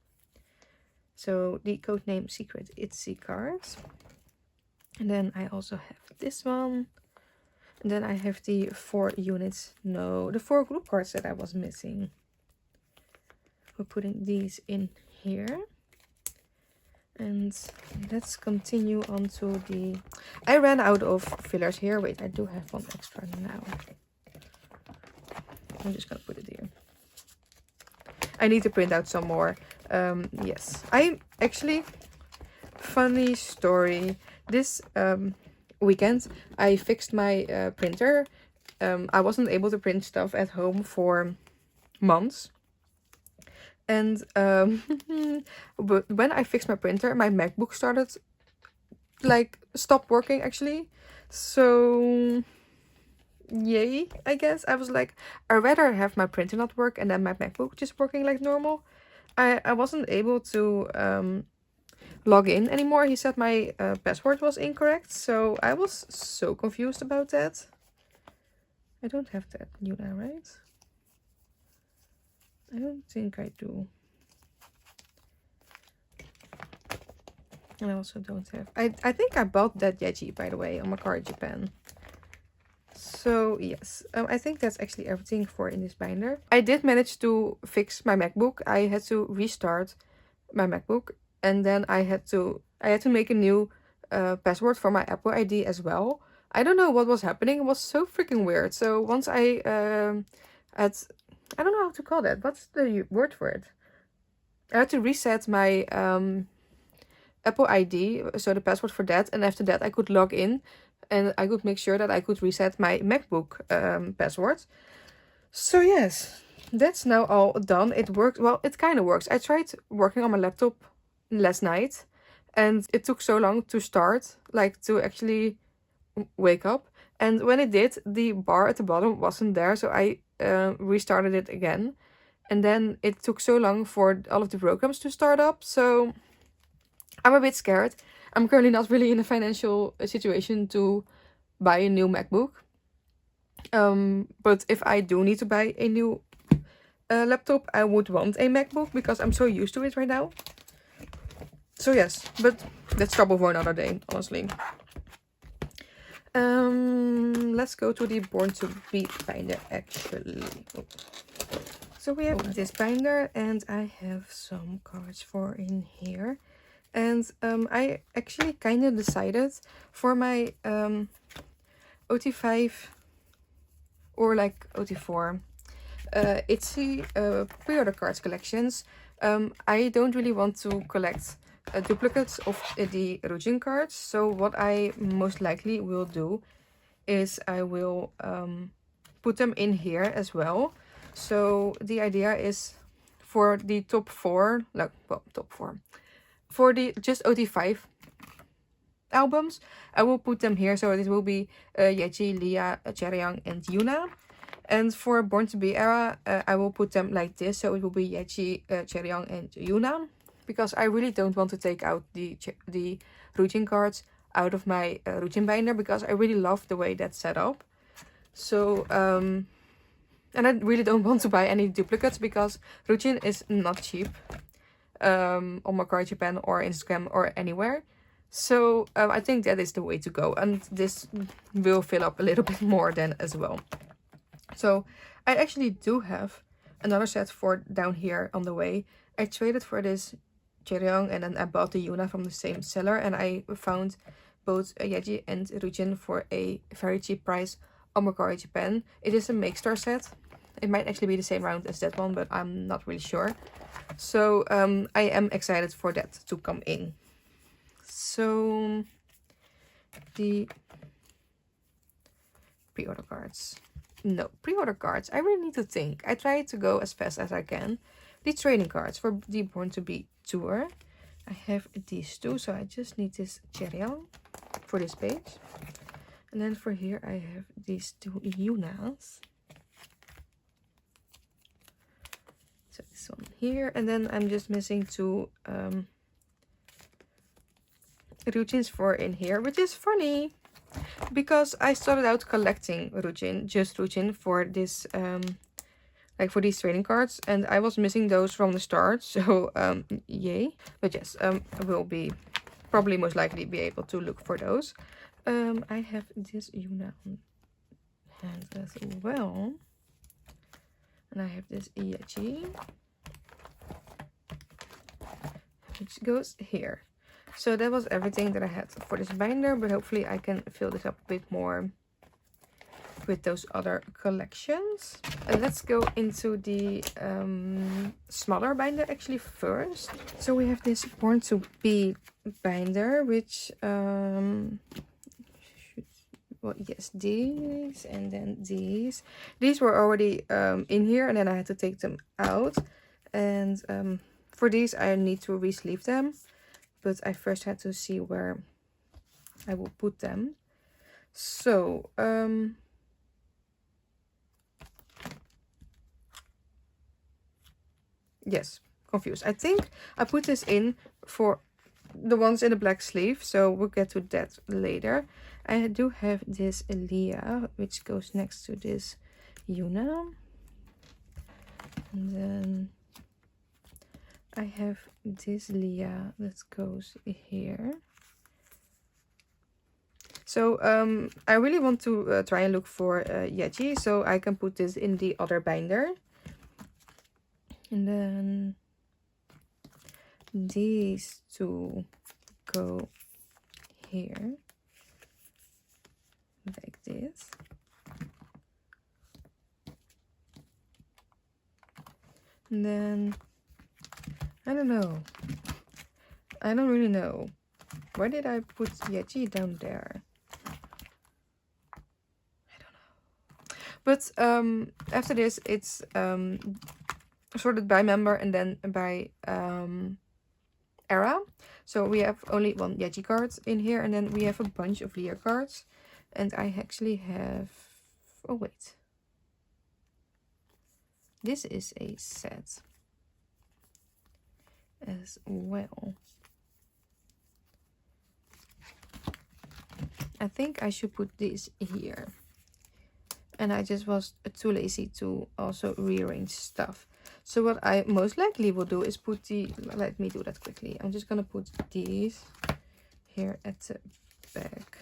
So the codename Secret Itzy cards. And then I also have this one. And then I have the 4 units. No, the 4 group cards that I was missing. We're putting these in here. And let's continue on to the... I ran out of fillers here. Wait, I do have one extra now. I'm just gonna put it here. I need to print out some more. Yes. I actually... Funny story. This weekend I fixed my printer. I wasn't able to print stuff at home for months. And but when I fixed my printer, my MacBook started stopped working actually. So yay, I guess. I was like, I'd rather have my printer not work and then my MacBook just working like normal. I wasn't able to log in anymore. He said my password was incorrect, so I was so confused about that. I don't have that new now, right? I don't think I do. And I also don't have... I think I bought that Yeji, by the way, on my car in Japan. So yes, I think that's actually everything for in this binder. I did manage to fix my MacBook. I had to restart my MacBook, and then I had to make a new password for my Apple ID as well. I don't know what was happening. It was so freaking weird. So once I I don't know how to call that. What's the word for it? I had to reset my Apple ID, so the password for that, and after that I could log in and I could make sure that I could reset my MacBook password. So yes, that's now all done. It worked. Well, it kind of works. I tried working on my laptop last night and it took so long to start, like to actually wake up. And when it did, the bar at the bottom wasn't there, so I restarted it again. And then it took so long for all of the programs to start up, so I'm a bit scared. I'm currently not really in a financial situation to buy a new MacBook. But if I do need to buy a new laptop, I would want a MacBook because I'm so used to it right now. So yes, but that's trouble for another day, honestly. Let's go to the Born to Be binder actually. Oh. So we have this binder and I have some cards for in here. And I actually kind of decided for my OT5 or like OT4 Itzy pre-order cards collections. I don't really want to collect duplicates of the Jungen cards. So what I most likely will do is I will put them in here as well. So the idea is for the top 4, like, well, top 4. For the just OT5 albums, I will put them here. So it will be Yeji, Leah, Chaeryeong, and Yuna. And for Born to Be era, I will put them like this. So it will be Yeji, Chaeryeong, and Yuna. Because I really don't want to take out the Jungen cards out of my Jungen binder. Because I really love the way that's set up. So, and I really don't want to buy any duplicates. Because Jungen is not cheap. On my card Japan or Instagram or anywhere. So I think that is the way to go. And this will fill up a little bit more then as well. So I actually do have another set for down here on the way. I traded for this Chaeryeong and then I bought the Yuna from the same seller. And I found both Yeji and Jungen for a very cheap price on Mercari Japan. It is a Make Star set. It might actually be the same round as that one, but I'm not really sure. So I am excited for that to come in. So the pre-order cards. No, pre-order cards. I really need to think. I try to go as fast as I can. The trading cards for the Born to Be tour. I have these two, so I just need this Chaeryeong for this page. And then for here I have these two Yunas. So this one here. And then I'm just missing two Rugens for in here, which is funny. Because I started out collecting just Jungen for this, like for these trading cards. And I was missing those from the start, so yay. But yes, I will be, probably most likely be able to look for those. I have this Yuna on hand as well. And I have this Yeji, which goes here. So that was everything that I had for this binder, but hopefully I can fill this up a bit more with those other collections. Let's go into the smaller binder actually first. So we have this Born to Be binder, which well, yes, these and then these. These were already in here, and then I had to take them out. And for these I need to re-sleeve them. But I first had to see where I will put them. So, yes, confused. I think I put this in for the ones in the black sleeve. So we'll get to that later. I do have this Leah, which goes next to this Yuna. And then I have this Leah that goes here. So I really want to try and look for Yeji, so I can put this in the other binder. And then these two go here, like this. And then I don't know. I don't really know. Where did I put Yeji down there? I don't know. But after this, it's sorted by member and then by era. So we have only one Yeji card in here, and then we have a bunch of Leah cards. And I actually have... Oh, wait. This is a set as well. I think I should put this here. And I just was too lazy to also rearrange stuff. So what I most likely will do is put the... Let me do that quickly. I'm just gonna put these here at the back.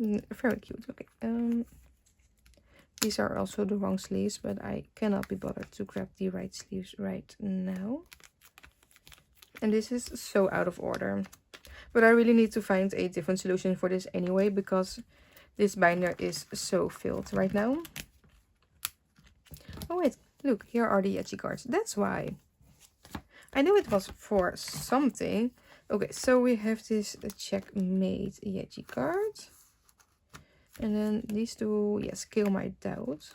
Very cute. Okay. These are also the wrong sleeves, but I cannot be bothered to grab the right sleeves right now. And this is so out of order. But I really need to find a different solution for this anyway, because this binder is so filled right now. Oh wait, look, here are the Itzy cards. That's why. I knew it was for something. Okay, so we have this checkmate Itzy card. And then these two, yes, kill my doubt.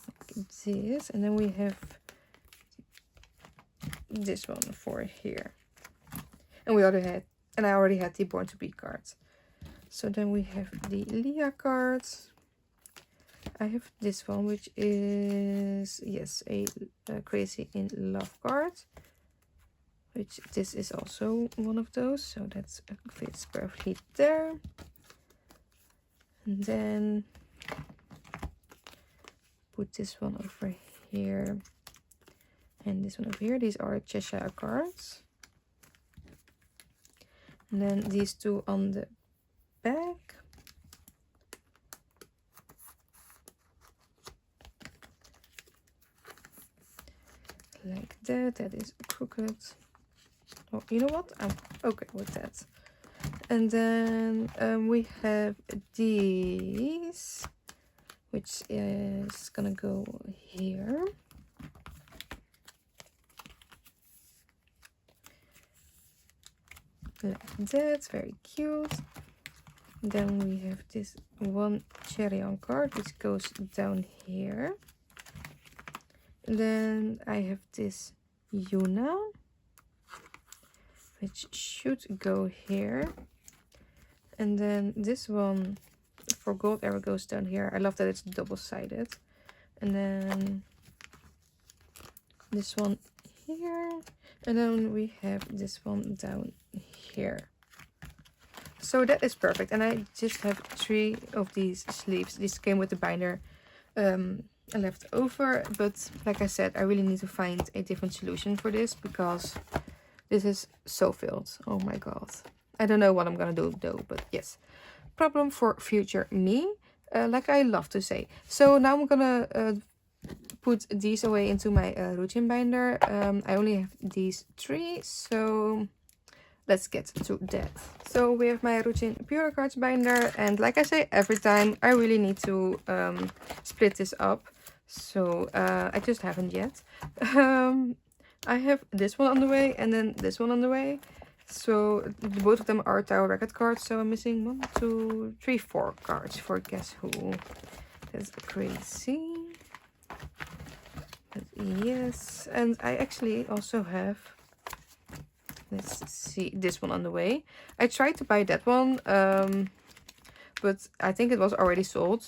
Like this. And then we have this one for here. And I already had the Born to Be cards. So then we have the Leah cards. I have this one, which is, yes, a Crazy in Love card. Which this is also one of those, so that fits perfectly there. And then put this one over here. And this one over here. These are Cheshire cards. And then these two on the back. Like that. That is crooked. Oh, you know what? I'm okay with that. And then we have these, which is gonna go here. Like that, very cute. Then we have this one cherry on card, which goes down here. And then I have this Yuna, which should go here. And then this one for gold arrow goes down here. I love that it's double-sided. And then this one here. And then we have this one down here. So that is perfect. And I just have 3 of these sleeves. This came with the binder left over. But like I said, I really need to find a different solution for this, because this is so filled. Oh my god. I don't know what I'm gonna do though, but yes. Problem for future me, like I love to say. So now I'm gonna put these away into my routine binder. I only have these 3, so let's get to that. So we have my routine pure cards binder, and like I say every time, I really need to split this up. So I just haven't yet. I have this one on the way and then this one on the way. So both of them are Tower Record cards. So I'm missing 1, 2, 3, 4 cards for Guess Who. That's crazy. But yes, and I actually also have, let's see, this one on the way. I tried to buy that one, but I think it was already sold.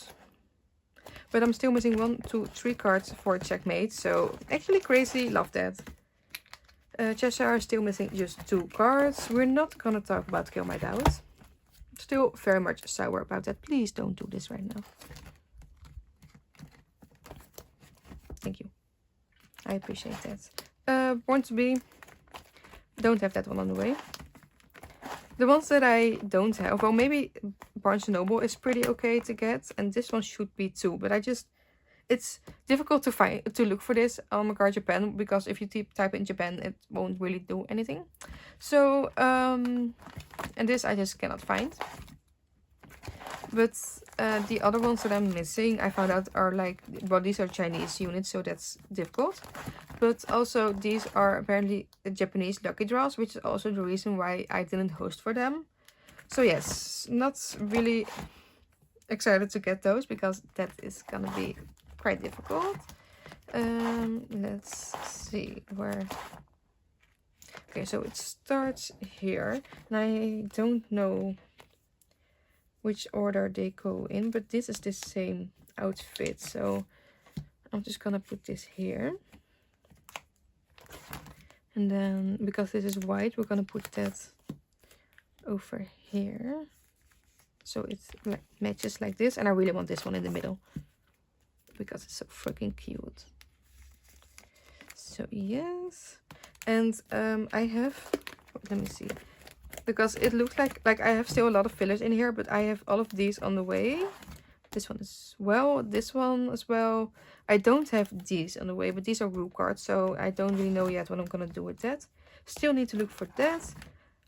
But I'm still missing 1, 2, 3 cards for Checkmate. So actually crazy, love that. Cheshire still missing just 2 cards. We're not gonna talk about Kill My Doubt. Still very much sour about that. Please don't do this right now. Thank you. I appreciate that. Born to Be. Don't have that one on the way. The ones that I don't have, well, maybe Barnes & Noble is pretty okay to get, and this one should be too, but it's difficult to look for this on Card Japan, because if you type in Japan, it won't really do anything. So, and this I just cannot find. But the other ones that I'm missing, I found out are like, well, these are Chinese units, so that's difficult. But also these are apparently Japanese lucky draws, which is also the reason why I didn't host for them. So yes, not really excited to get those, because that is gonna be quite difficult. Let's see where. Okay, so it starts here, and I don't know which order they go in, but this is the same outfit, so I'm just gonna put this here. And then, because this is white, we're gonna put that over here. So it like matches like this. And I really want this one in the middle, because it's so freaking cute. So yes. And I have, let me see. because it looks like I have still a lot of fillers in here, but I have all of these on the way. This one as well, this one as well. I don't have these on the way, but these are group cards, so I don't really know yet what I'm gonna do with that. Still need to look for that.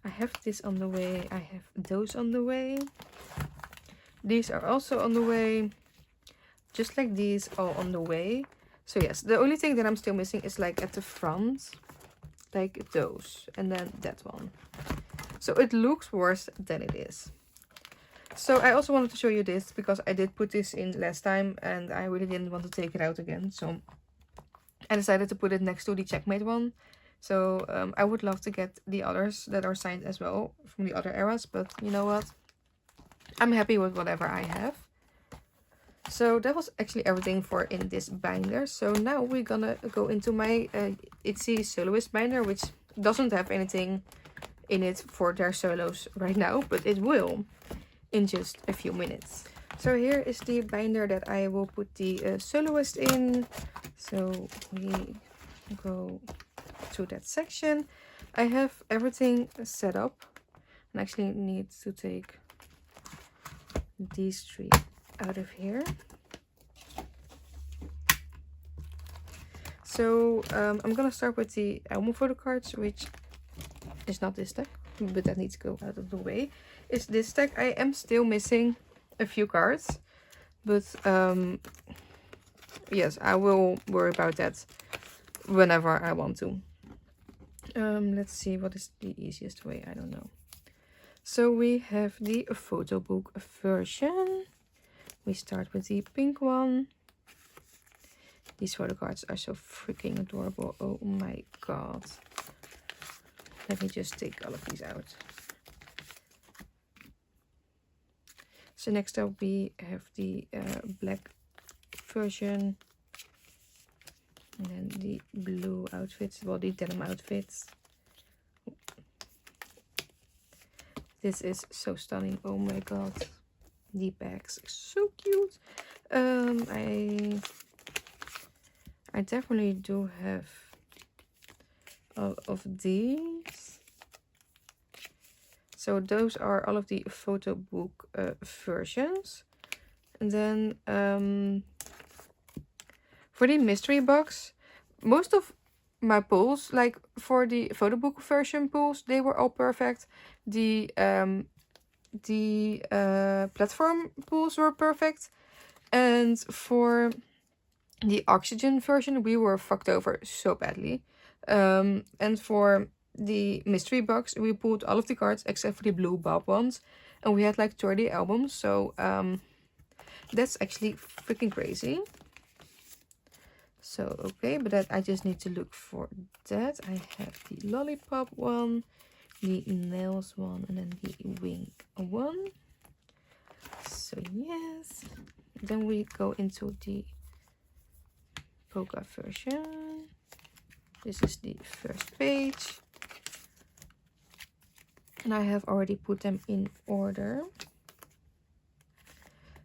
I have this on the way. I have those on the way. These are also on the way. Just like these, all on the way. So yes, the only thing that I'm still missing is like at the front. Like those. And then that one. So it looks worse than it is. So I also wanted to show you this because I did put this in last time and I really didn't want to take it out again. So I decided to put it next to the checkmate one. So I would love to get the others that are signed as well from the other eras. But you know what? I'm happy with whatever I have. So that was actually everything for in this binder. So now we're gonna go into my Itzy soloist binder, which doesn't have anything in it for their solos right now, but it will in just a few minutes. So here is the binder that I will put the soloist in. So we go to that section. I have everything set up and actually need to take these three out of here. So I'm gonna start with the album photo cards, which is not this stack, but that needs to go out of the way. Is this stack. I am still missing a few cards, but yes, I will worry about that whenever I want to. Let's see, what is the easiest way? I don't know. So we have the photo book version. We start with the pink one. These photo cards are so freaking adorable. Oh my god. Let me just take all of these out. So next up we have the black version. And then the blue outfits, well, the denim outfits. This is so stunning. Oh my god. The bags are so cute. I definitely do have all of these. So those are all of the photo book versions. And then for the mystery box, most of my pulls, like for the photo book version pulls, they were all perfect. The platform pulls were perfect, and for the oxygen version we were fucked over so badly. And for the mystery box we pulled all of the cards except for the blue bob ones, and we had like 30 albums. So that's actually freaking crazy. So okay, but that I just need to look for that. I have the lollipop one, the nails one, and then the wing one. So yes, then we go into the polka version. This is the first page, and I have already put them in order.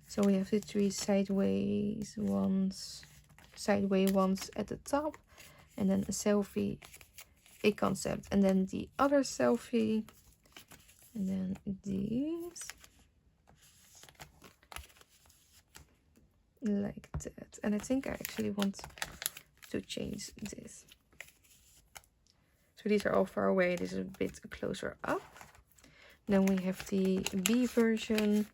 So we have the three sideway ones at the top, and then a selfie, a concept, and then the other selfie, and then these like that. And I think I actually want to change this. So these are all far away, this is a bit closer up. Then we have the B version.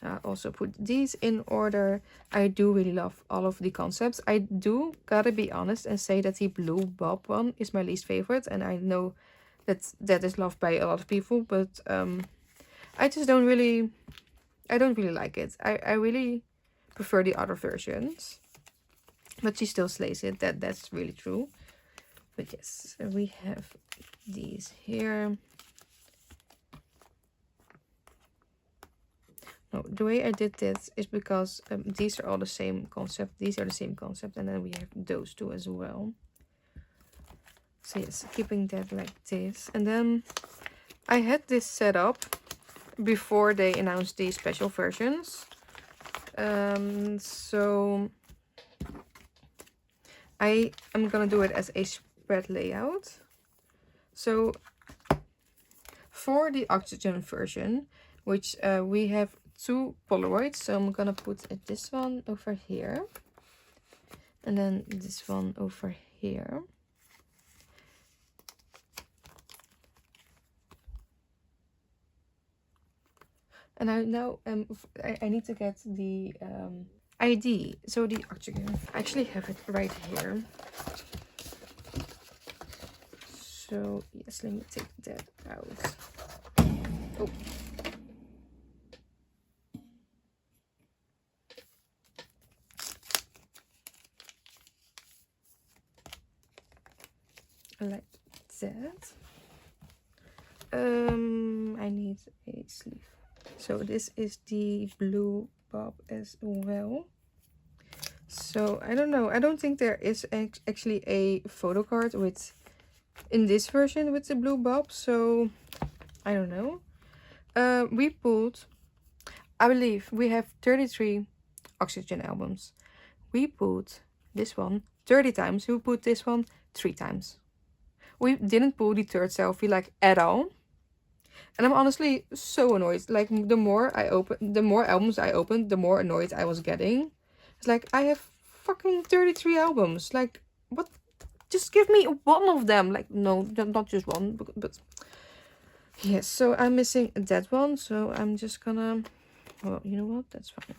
I also put these in order. I do really love all of the concepts. I do gotta be honest and say that the blue bob one is my least favorite, and I know that is loved by a lot of people, but I just don't really like it. I really prefer the other versions, but she still slays it. That's really true. But yes, we have these here. No, the way I did this is because these are all the same concept. These are the same concept, and then we have those two as well. So yes, keeping that like this. And then I had this set up before they announced the special versions. So I am gonna do it as a spread layout. So for the oxygen version, which we have 2 Polaroids, so I'm gonna put this one over here and then this one over here. And I need to get the ID. So the oxygen, I actually have it right here. So yes, let me take that out. Oh. Like that. I need a sleeve. So this is the blue bob as well. So I don't know. I don't think there is actually a photo card with in this version with the blue bob. So I don't know. We pulled, I believe we have 33 oxygen albums. We pulled this one 30 times. We put this one 3 times. We didn't pull the third selfie like at all. And I'm honestly so annoyed. Like the more albums I opened, the more annoyed I was getting. It's like I have fucking 33 albums. Like what? Just give me one of them. Like no, not just one, but yes. So I'm missing that one. So I'm just gonna. Well, you know what? That's fine.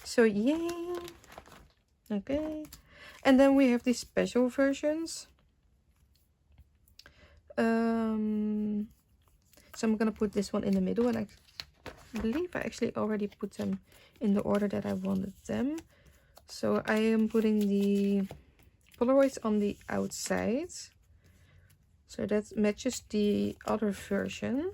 So yeah. Okay. And then we have these special versions. So I'm gonna put this one in the middle, and I believe I actually already put them in the order that I wanted them. So I am putting the Polaroids on the outside, so that matches the other version.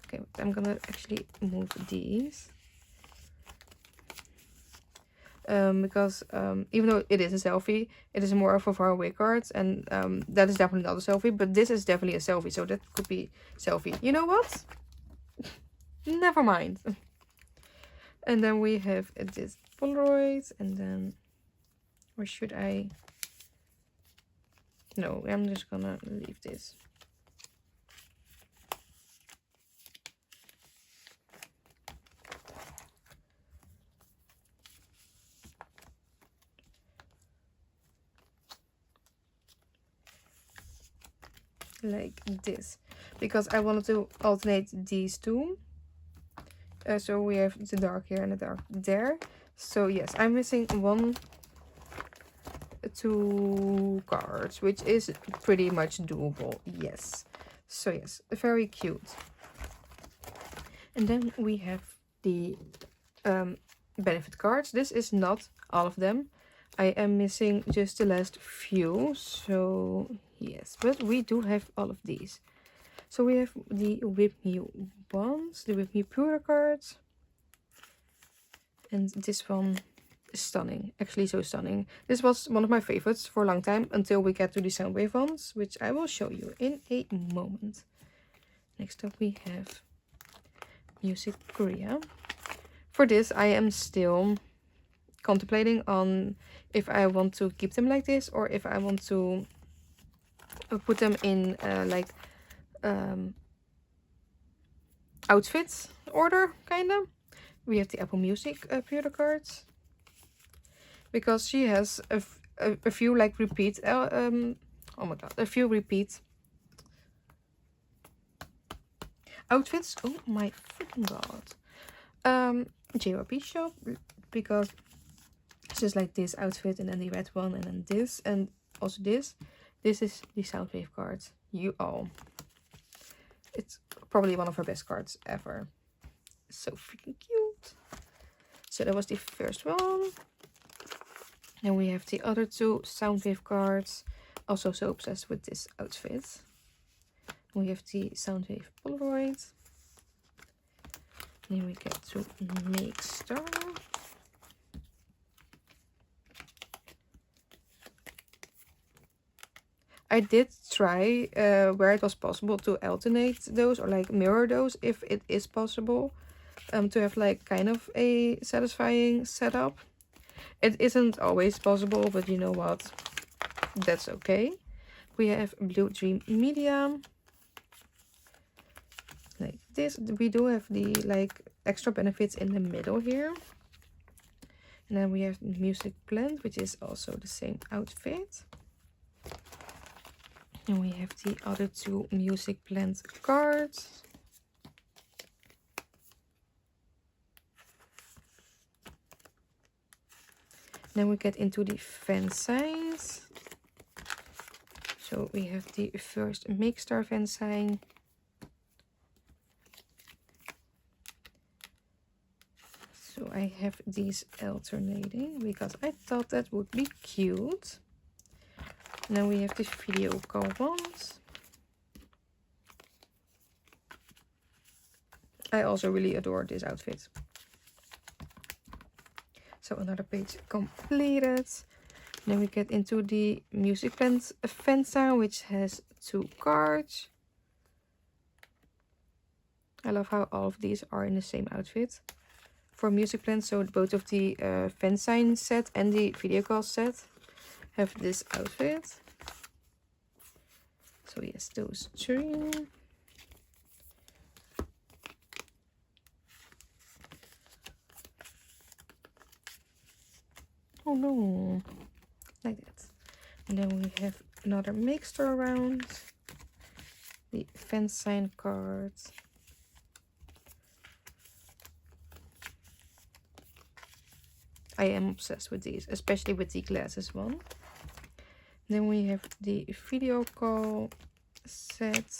Okay, I'm gonna actually move these. Because even though it is a selfie, it is more of a far away card, and that is definitely not a selfie, but this is definitely a selfie, so that could be selfie. You know what? Never mind. And then we have this Polaroid, and then where should I? No, I'm just gonna leave this. Like this, because I wanted to alternate these two. So we have the dark here and the dark there. So yes, I'm missing 2 cards, which is pretty much doable. Yes. So yes, very cute. And then we have the benefit cards. This is not all of them. I am missing just the last few. So yes, but we do have all of these. So we have the With Me ones, the With Me Pure cards. And this one is stunning. Actually so stunning. This was one of my favorites for a long time until we get to the Soundwave ones, which I will show you in a moment. Next up we have Music Korea. For this I am still contemplating on if I want to keep them like this or if I want to put them in outfits order, kind of. We have the Apple Music pre-order cards, because she has a few like repeat oh my god, a few repeat outfits. Oh my freaking god. JYP shop, because it's just like this outfit, and then the red one, and then this, and also this is the Soundwave card. You all, it's probably one of her best cards ever. So freaking cute. So that was the first one. Then we have the other 2 Soundwave cards. Also so obsessed with this outfit. We have the Soundwave Polaroid. Then we get to Make Star. I did try where it was possible to alternate those or like mirror those if it is possible. to have like kind of a satisfying setup. It isn't always possible, but you know what? That's okay. We have Blue Dream Media. Like this. We do have the like extra benefits in the middle here. And then we have Music Blend, which is also the same outfit. And we have the other two Music Blend cards. Then we get into the fan signs. So we have the first Makestar fan sign. So I have these alternating because I thought that would be cute. And then we have the video call ones. I also really adore this outfit. So another page completed. Then we get into the Music Blend Fencer, which has 2 cards. I love how all of these are in the same outfit. For Music Blend, so both of the fan sign set and the video call set have this outfit. So yes, those 3. Oh no, like that. And then we have another mixture around. The fan sign cards. I am obsessed with these, especially with the glasses one. Then we have the video call set.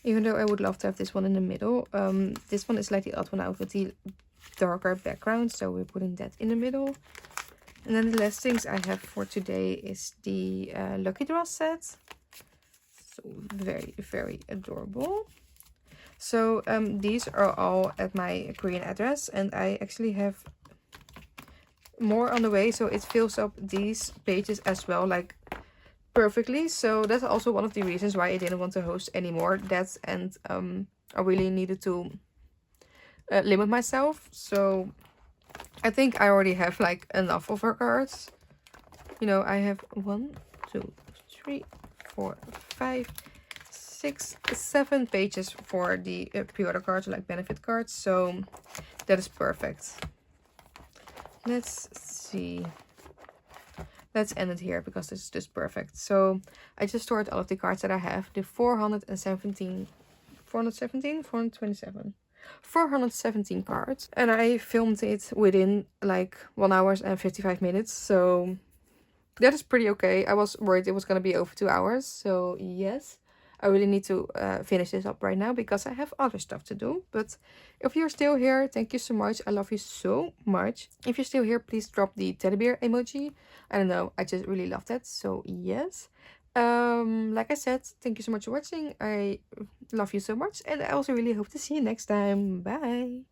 Even though I would love to have this one in the middle. This one is like the odd one out with the darker background, so we're putting that in the middle. And then the last things I have for today is the Lucky Draw set. So very, very adorable. So these are all at my Korean address, and I actually have more on the way, so it fills up these pages as well, like perfectly. So that's also one of the reasons why I didn't want to host anymore. That and I really needed to limit myself. So I think I already have like enough of her cards. You know, I have 1, 2, 3, 4, 5, 6, 7 pages for the pre-order cards, like benefit cards. So that is perfect. Let's see. Let's end it here because this is just perfect. So I just stored all of the cards that I have. The 417 cards. And I filmed it within like 1 hour and 55 minutes. So that is pretty okay. I was worried it was going to be over 2 hours. So yes, I really need to finish this up right now because I have other stuff to do. But if you're still here, thank you so much. I love you so much. If you're still here, please drop the teddy bear emoji. I don't know, I just really love that. So yes, like I said, thank you so much for watching. I love you so much, and I also really hope to see you next time. Bye.